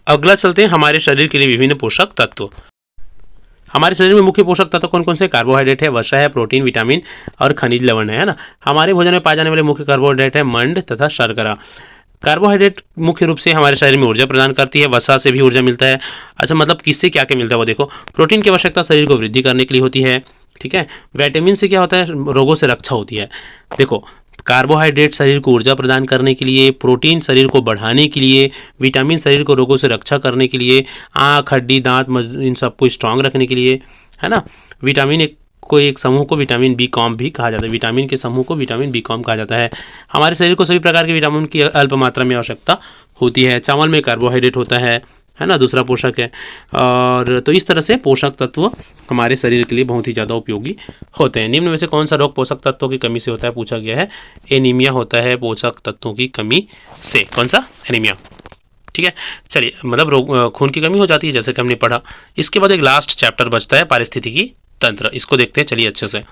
S1: अगला चलते हैं, हमारे शरीर के लिए विभिन्न पोषक तत्व। हमारे शरीर में मुख्य पोषक तत्व कौन कौन से? कार्बोहाइड्रेट है, वसा है, प्रोटीन, विटामिन और खनिज लवण है ना। हमारे भोजन में पाए जाने वाले मुख्य कार्बोहाइड्रेट है मंड तथा शर्करा। कार्बोहाइड्रेट मुख्य रूप से हमारे शरीर में ऊर्जा प्रदान करती है, वसा से भी ऊर्जा मिलता है। अच्छा, मतलब किससे क्या क्या मिलता है वो देखो। प्रोटीन की आवश्यकता शरीर को वृद्धि करने के लिए होती है। ठीक है। विटामिन से क्या होता है? रोगों से रक्षा होती है। देखो, कार्बोहाइड्रेट शरीर को ऊर्जा प्रदान करने के लिए, प्रोटीन शरीर को बढ़ाने के लिए, विटामिन शरीर को रोगों से रक्षा करने के लिए, आँख, हड्डी, दांत, इन सबको स्ट्रांग रखने के लिए, है ना। विटामिन एक समूह को विटामिन बी कॉम भी कहा जाता है। विटामिन के समूह को विटामिन बी कॉम कहा जाता है। हमारे शरीर को सभी प्रकार के विटामिन की अल्प मात्रा में आवश्यकता होती है। चावल में कार्बोहाइड्रेट होता है ना, दूसरा पोषक है। और तो इस तरह से पोषक तत्व हमारे शरीर के लिए बहुत ही ज़्यादा उपयोगी होते हैं। निम्न में से कौन सा रोग पोषक तत्वों की कमी से होता है? पूछा गया है। एनीमिया होता है पोषक तत्वों की कमी से। कौन सा? एनीमिया। ठीक है। चलिए, मतलब रोग, खून की कमी हो जाती है, जैसे कि हमने पढ़ा। इसके बाद एक लास्ट चैप्टर बचता है, पारिस्थितिकी तंत्र। इसको देखते हैं, चलिए अच्छे से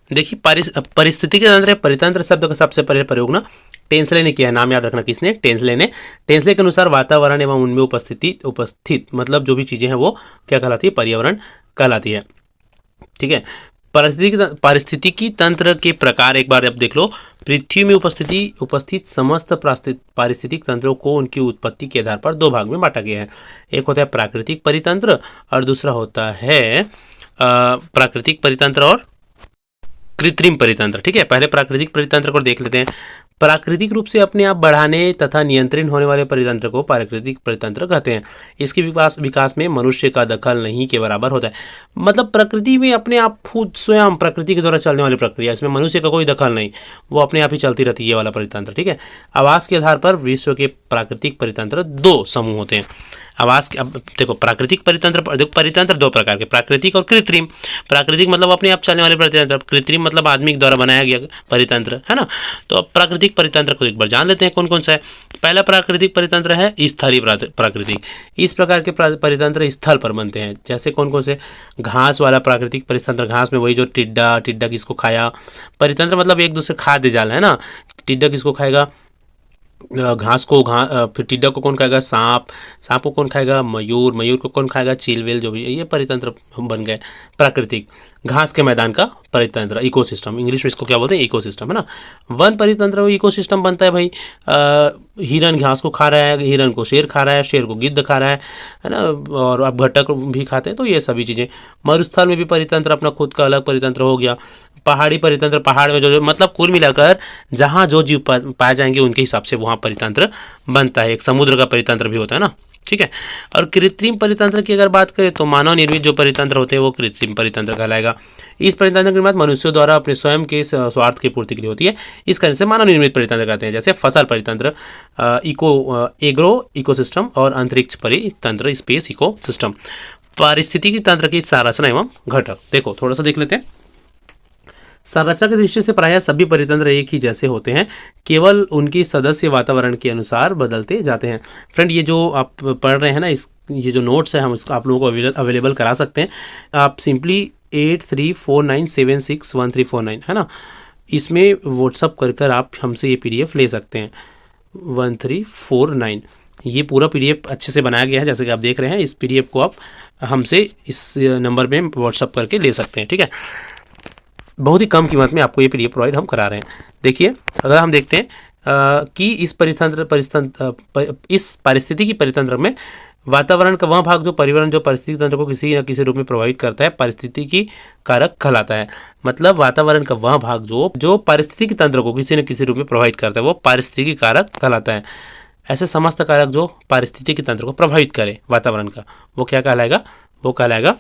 S1: देखिए। पारिस्थितिकी तंत्र, परितंत्र शब्द का सबसे पहले प्रयोग ना टेंसले ने किया है। नाम याद रखना, किसने? टेंसले ने। टेंसले के अनुसार वातावरण एवं उनमें उपस्थित मतलब जो भी चीज़ें हैं वो क्या कहलाती है? पर्यावरण कहलाती है। ठीक है। पारिस्थितिकी तंत्र के प्रकार एक बार अब देख लो। पृथ्वी में उपस्थित समस्त पारिस्थितिक तंत्रों को उनकी उत्पत्ति के आधार पर दो भाग में बांटा गया है। एक होता है प्राकृतिक परितंत्र और दूसरा होता है प्राकृतिक परितंत्र और कृत्रिम परितंत्र। ठीक है। पहले प्राकृतिक परितंत्र को देख लेते हैं। प्राकृतिक रूप से अपने आप बढ़ाने तथा नियंत्रित होने वाले परितंत्र को प्राकृतिक परितंत्र कहते हैं। इसके विकास में मनुष्य का दखल नहीं के बराबर होता है। मतलब प्रकृति में अपने आप खुद स्वयं प्रकृति के द्वारा चलने वाली प्रक्रिया, इसमें मनुष्य का कोई दखल नहीं, वो अपने आप ही चलती रहती है, ये वाला परितंत्र। ठीक है। आवास के आधार पर विश्व के प्राकृतिक परितंत्र दो समूह होते हैं। आवास के, अब देखो प्राकृतिक परितंत्र, देखो परितंत्र दो प्रकार के, प्राकृतिक और कृत्रिम। प्राकृतिक मतलब अपने आप चलने वाले परितंत्र, कृत्रिम मतलब आदमी के द्वारा बनाया गया परितंत्र, है ना। तो अब प्राकृतिक परितंत्र को एक बार जान लेते हैं कौन कौन सा है। पहला प्राकृतिक परितंत्र है स्थलीय प्राकृतिक। इस प्रकार के परितंत्र स्थल पर बनते हैं। जैसे कौन कौन से, घास वाला प्राकृतिक परितंत्र, घास में वही जो टिड्डा किसको खाया, परितंत्र मतलब एक दूसरे खाद्य जाल, है ना। टिड्डा किसको खाएगा, घास को, फिर टिड्डा को कौन खाएगा, सांप को कौन खाएगा, मयूर को कौन खाएगा, चील वेल, जो भी, ये परितंत्र बन गए प्राकृतिक। घास के मैदान का परितंत्र, इकोसिस्टम, इंग्लिश में इसको क्या बोलते हैं, इकोसिस्टम, है ना। वन परितंत्र इकोसिस्टम बनता है भाई, हिरन घास को खा रहा है, हिरन को शेर खा रहा है, शेर को गिद्ध खा रहा है ना, और अब घटक भी खाते हैं। तो ये सभी चीज़ें। मरुस्थल में भी परितंत्र अपना खुद का अलग परितंत्र हो गया। पहाड़ी परितंत्र, पहाड़ में जो मतलब कुल मिलाकर जहाँ जो जीव पाए जाएंगे उनके हिसाब से वहाँ परितंत्र बनता है। एक समुद्र का परितंत्र भी होता है ना। ठीक है। और कृत्रिम परितंत्र की अगर बात करें तो मानव निर्मित जो परितंत्र होते हैं वो कृत्रिम परितंत्र कहलाएगा। इस परितंत्र की निर्माण मनुष्यों द्वारा अपने स्वयं के स्वार्थ की पूर्ति के लिए होती है। इस कारण से मानव निर्मित परितंत्र कहते हैं। जैसे फसल परितंत्र, एग्रो इकोसिस्टम, और अंतरिक्ष परितंत्र, स्पेस इकोसिस्टम। पारिस्थितिकी तंत्र की संरचना एवं घटक, देखो थोड़ा सा देख लेते हैं। संरचना की दृष्टि से प्रायः सभी परितंत्र एक ही जैसे होते हैं, केवल उनकी सदस्य वातावरण के अनुसार बदलते जाते हैं। फ्रेंड, ये जो आप पढ़ रहे हैं ना, ये जो नोट्स है हम इसको आप लोगों को अवेलेबल करा सकते हैं। आप सिंपली 8349761349, है ना, इसमें व्हाट्सअप कर आप हमसे ये PDF ले सकते हैं। 1349, ये पूरा PDF अच्छे से बनाया गया है, जैसे कि आप देख रहे हैं। इस PDF को आप हमसे इस नंबर में व्हाट्सअप करके ले सकते हैं। ठीक है। बहुत ही कम कीमत में आपको ये PDF प्रोवाइड हम करा रहे हैं। देखिए, अगर हम देखते हैं कि इस पारिस्थितिकी परितंत्र में वातावरण का वह भाग जो पर्यावरण जो पारिस्थितिकी तंत्र को किसी न किसी रूप में प्रभावित करता है, पारिस्थितिकी कारक कहलाता है। मतलब वातावरण का वह भाग जो पारिस्थितिकी तंत्र को किसी न किसी रूप में प्रभावित करता है वो पारिस्थितिकी कारक कहलाता है। ऐसे समस्त कारक जो पारिस्थितिकी तंत्र को प्रभावित करे वातावरण का, वो क्या कहलाएगा, वो कहलाएगा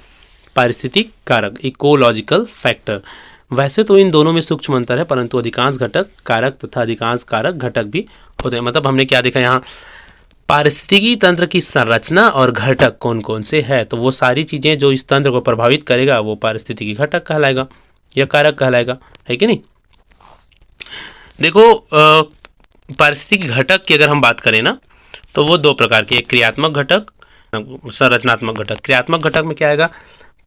S1: पारिस्थितिक कारक, इकोलॉजिकल फैक्टर। वैसे तो इन दोनों में सूक्ष्म अंतर है, परंतु अधिकांश घटक कारक तथा अधिकांश कारक घटक भी होते हैं। मतलब हमने क्या देखा यहाँ, पारिस्थितिकी तंत्र की संरचना और घटक कौन कौन से है, तो वो सारी चीज़ें जो इस तंत्र को प्रभावित करेगा वो पारिस्थितिकी घटक कहलाएगा या कारक कहलाएगा, है कि नहीं। देखो, पारिस्थितिकी घटक की अगर हम बात करें ना, तो वो दो प्रकार के, एक क्रियात्मक घटक, संरचनात्मक घटक। क्रियात्मक घटक में क्या आएगा,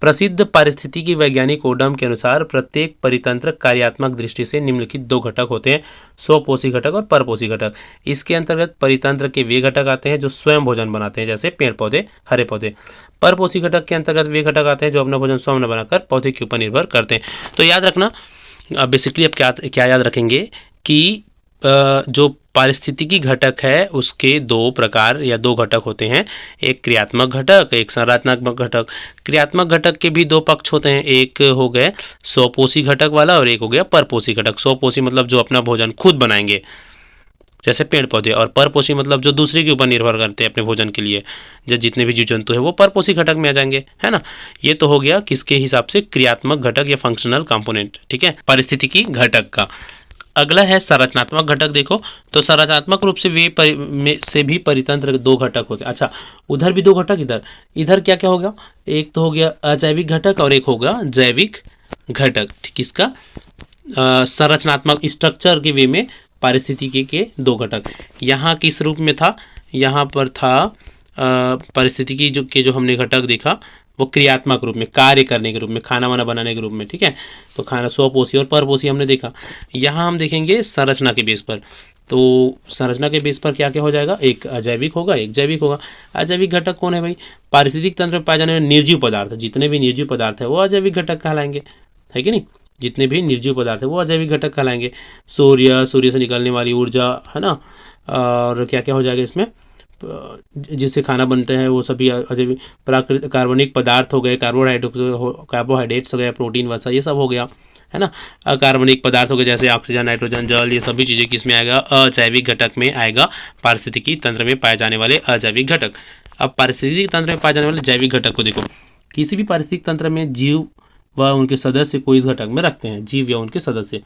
S1: प्रसिद्ध पारिस्थितिकी वैज्ञानिक ओडम के अनुसार प्रत्येक परितंत्र कार्यात्मक दृष्टि से निम्नलिखित दो घटक होते हैं, स्वपोषी घटक और परपोषी घटक। इसके अंतर्गत परितंत्र के वे घटक आते हैं जो स्वयं भोजन बनाते हैं, जैसे पेड़ पौधे, हरे पौधे। परपोषी घटक के अंतर्गत वे घटक आते हैं जो अपना भोजन स्वयं न बनाकर पौधे के ऊपर निर्भर करते हैं। तो याद रखना, बेसिकली अब क्या याद रखेंगे कि जो पारिस्थितिकी घटक है उसके दो प्रकार या दो घटक होते हैं, एक क्रियात्मक घटक, एक संरचनात्मक घटक। क्रियात्मक घटक के भी दो पक्ष होते हैं, एक हो गए स्वपोषी घटक वाला और एक हो गया परपोषी घटक। स्वपोषी मतलब जो अपना भोजन खुद बनाएंगे, जैसे पेड़ पौधे, और परपोषी मतलब जो दूसरे के ऊपर निर्भर करते हैं अपने भोजन के लिए, जो जितने भी जीव जंतु है वो परपोषी घटक में आ जाएंगे, है ना। ये तो हो गया किसके हिसाब से, क्रियात्मक घटक या फंक्शनल कंपोनेंट, ठीक है, पारिस्थितिकी घटक का। अगला है संरचनात्मक घटक। देखो, तो संरचनात्मक रूप से से भी परितंत्र के दो घटक होते हैं। अच्छा, उधर भी दो घटक, इधर क्या क्या हो गया, एक तो हो गया अजैविक घटक और एक होगा जैविक घटक। ठीक, इसका संरचनात्मक स्ट्रक्चर के वे में पारिस्थितिकी के दो घटक। यहाँ किस रूप में था, यहाँ पर था पारिस्थितिकी जो हमने घटक देखा वो क्रियात्मक रूप में, कार्य करने के रूप में, खाना वाना बनाने के रूप में, ठीक है। तो खाना स्वपोषी और परपोषी हमने देखा। यहाँ हम देखेंगे संरचना के बेस पर। तो संरचना के बेस पर क्या क्या हो जाएगा, एक अजैविक होगा, एक जैविक होगा। अजैविक घटक कौन है भाई, पारिस्थितिक तंत्र में पाए जाने वाले निर्जीव पदार्थ, जितने भी निर्जीव पदार्थ है वो अजैविक घटक कहलाएंगे, है कि नहीं। जितने भी निर्जीव पदार्थ है वो अजैविक घटक कहलाएंगे। सूर्य से निकलने वाली ऊर्जा, है ना, और क्या क्या हो जाएगा इसमें, जिससे खाना बनते हैं वो सभी अजैविक। प्राकृतिक कार्बनिक पदार्थ हो गए, कार्बोहाइड्रेट्स हो गया, प्रोटीन वसा, ये सब हो गया, है ना। अकार्बनिक पदार्थों के जैसे ऑक्सीजन, नाइट्रोजन, जल, ये सभी चीज़ें किस में आएगा, अजैविक घटक में आएगा, पारिस्थितिकी तंत्र में पाए जाने वाले अजैविक घटक। अब पारिस्थितिकी तंत्र में पाए जाने वाले जैविक घटक को देखो, किसी भी पारिस्थितिक तंत्र में जीव व उनके सदस्य को इस घटक में रखते हैं, जीव या उनके सदस्य,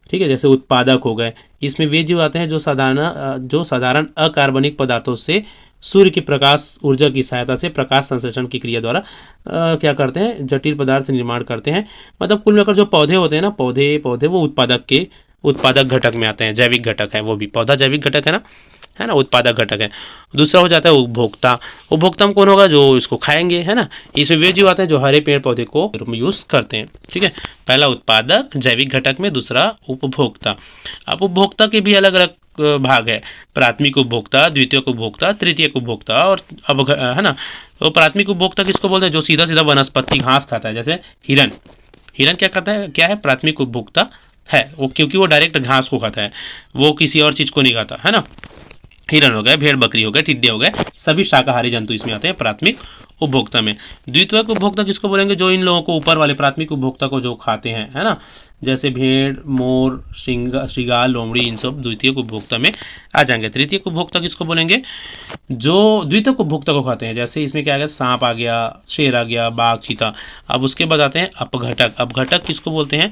S1: ठीक है। जैसे उत्पादक हो गए, इसमें वे जीव आते हैं जो साधारण अकार्बनिक पदार्थों से सूर्य की प्रकाश ऊर्जा की सहायता से प्रकाश संश्लेषण की क्रिया द्वारा क्या करते हैं, जटिल पदार्थ निर्माण करते हैं। मतलब कुल मिलाकर जो पौधे होते हैं ना, पौधे वो उत्पादक घटक में आते हैं, जैविक घटक है वो भी, पौधा जैविक घटक है ना, उत्पादक घटक है। दूसरा हो जाता है उपभोक्ता। उपभोक्ता में कौन होगा, जो इसको खाएंगे, है ना। इसमें वे जीव आते हैं जो हरे पेड़ पौधे को यूज करते हैं, ठीक है। पहला उत्पादक जैविक घटक में, दूसरा उपभोक्ता। अब उपभोक्ता के भी अलग अलग भाग है, प्राथमिक उपभोक्ता, द्वितीयक उपभोक्ता, तृतीयक उपभोक्ता और अब है ना। तो प्राथमिक उपभोक्ता किसको बोलते हैं, जो सीधा सीधा वनस्पति घास खाता है, जैसे हिरन क्या खाता है, क्या है, प्राथमिक उपभोक्ता है वो, क्योंकि वो डायरेक्ट घास को खाता है, वो किसी और चीज़ को नहीं खाता, है ना। हिरन हो गए, भेड़ बकरी हो गए, टिड्डे हो गए, सभी शाकाहारी जंतु इसमें आते हैं प्राथमिक उपभोक्ता में। द्वितीयक उपभोक्ता किसको बोलेंगे, जो इन लोगों को ऊपर वाले प्राथमिक उपभोक्ता को जो खाते हैं, है ना, जैसे भेड़, मोर, श्रृंगार, लोमड़ी, इन सब द्वितीयक उपभोक्ता में आ जाएंगे। तृतीयक उपभोक्ता किसको बोलेंगे, जो द्वितीयक उपभोक्ता को खाते हैं, जैसे इसमें क्या आ गया, सांप आ गया, शेर आ गया, बाघ, चीता। अब उसके बाद आते हैं अपघटक। अपघटक किसको बोलते हैं,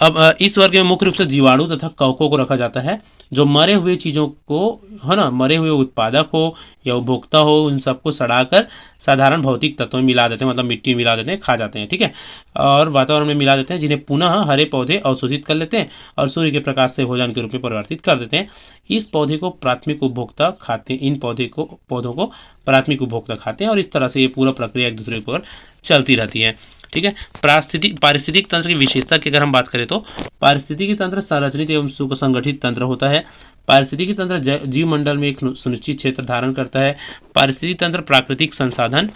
S1: अब इस वर्ग में मुख्य रूप से जीवाणु तथा कवकों को रखा जाता है, जो मरे हुए चीज़ों को, है ना, मरे हुए उत्पादक हो या उपभोक्ता हो, उन सबको सड़ाकर साधारण भौतिक तत्वों में मिला देते हैं, मतलब मिट्टी में मिला देते हैं, खा जाते हैं, ठीक है, और वातावरण में मिला देते हैं, जिन्हें पुनः हरे पौधे अवशोषित कर लेते हैं और सूर्य के प्रकाश से भोजन के रूप में परिवर्तित कर देते हैं। इस पौधे को प्राथमिक उपभोक्ता खाते हैं, इन पौधों को प्राथमिक उपभोक्ता खाते हैं, और इस तरह से ये पूरा प्रक्रिया एक दूसरे के ऊपर चलती रहती है, ठीक है। पारिस्थितिक तंत्र की विशेषता की अगर हम बात करें तो पारिस्थितिकी तंत्र संरचित एवं सुसंगठित तंत्र होता है। पारिस्थितिकी तंत्र जीव मंडल में एक सुनिश्चित क्षेत्र धारण करता है। पारिस्थितिक तंत्र प्राकृतिक संसाधन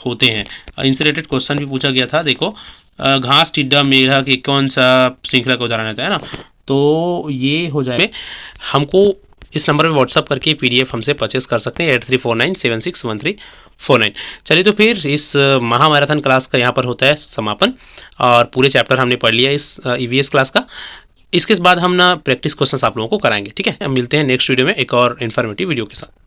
S1: होते हैं। इनसे क्वेश्चन भी पूछा गया था, देखो, घास, टिड्डा, मेघा की कौन सा श्रृंखला का उदाहरण है ना, तो ये हो जाए। हमको इस नंबर पे व्हाट्सअप करके PDF हमसे परचेस कर सकते हैं 8349761349। चलिए, तो फिर इस महामैराथन क्लास का यहाँ पर होता है समापन, और पूरे चैप्टर हमने पढ़ लिया इस EVS क्लास का। इसके बाद हम ना प्रैक्टिस क्वेश्चंस आप लोगों को कराएंगे, ठीक है। हम मिलते हैं नेक्स्ट वीडियो में एक और इन्फॉर्मेटिव वीडियो के साथ।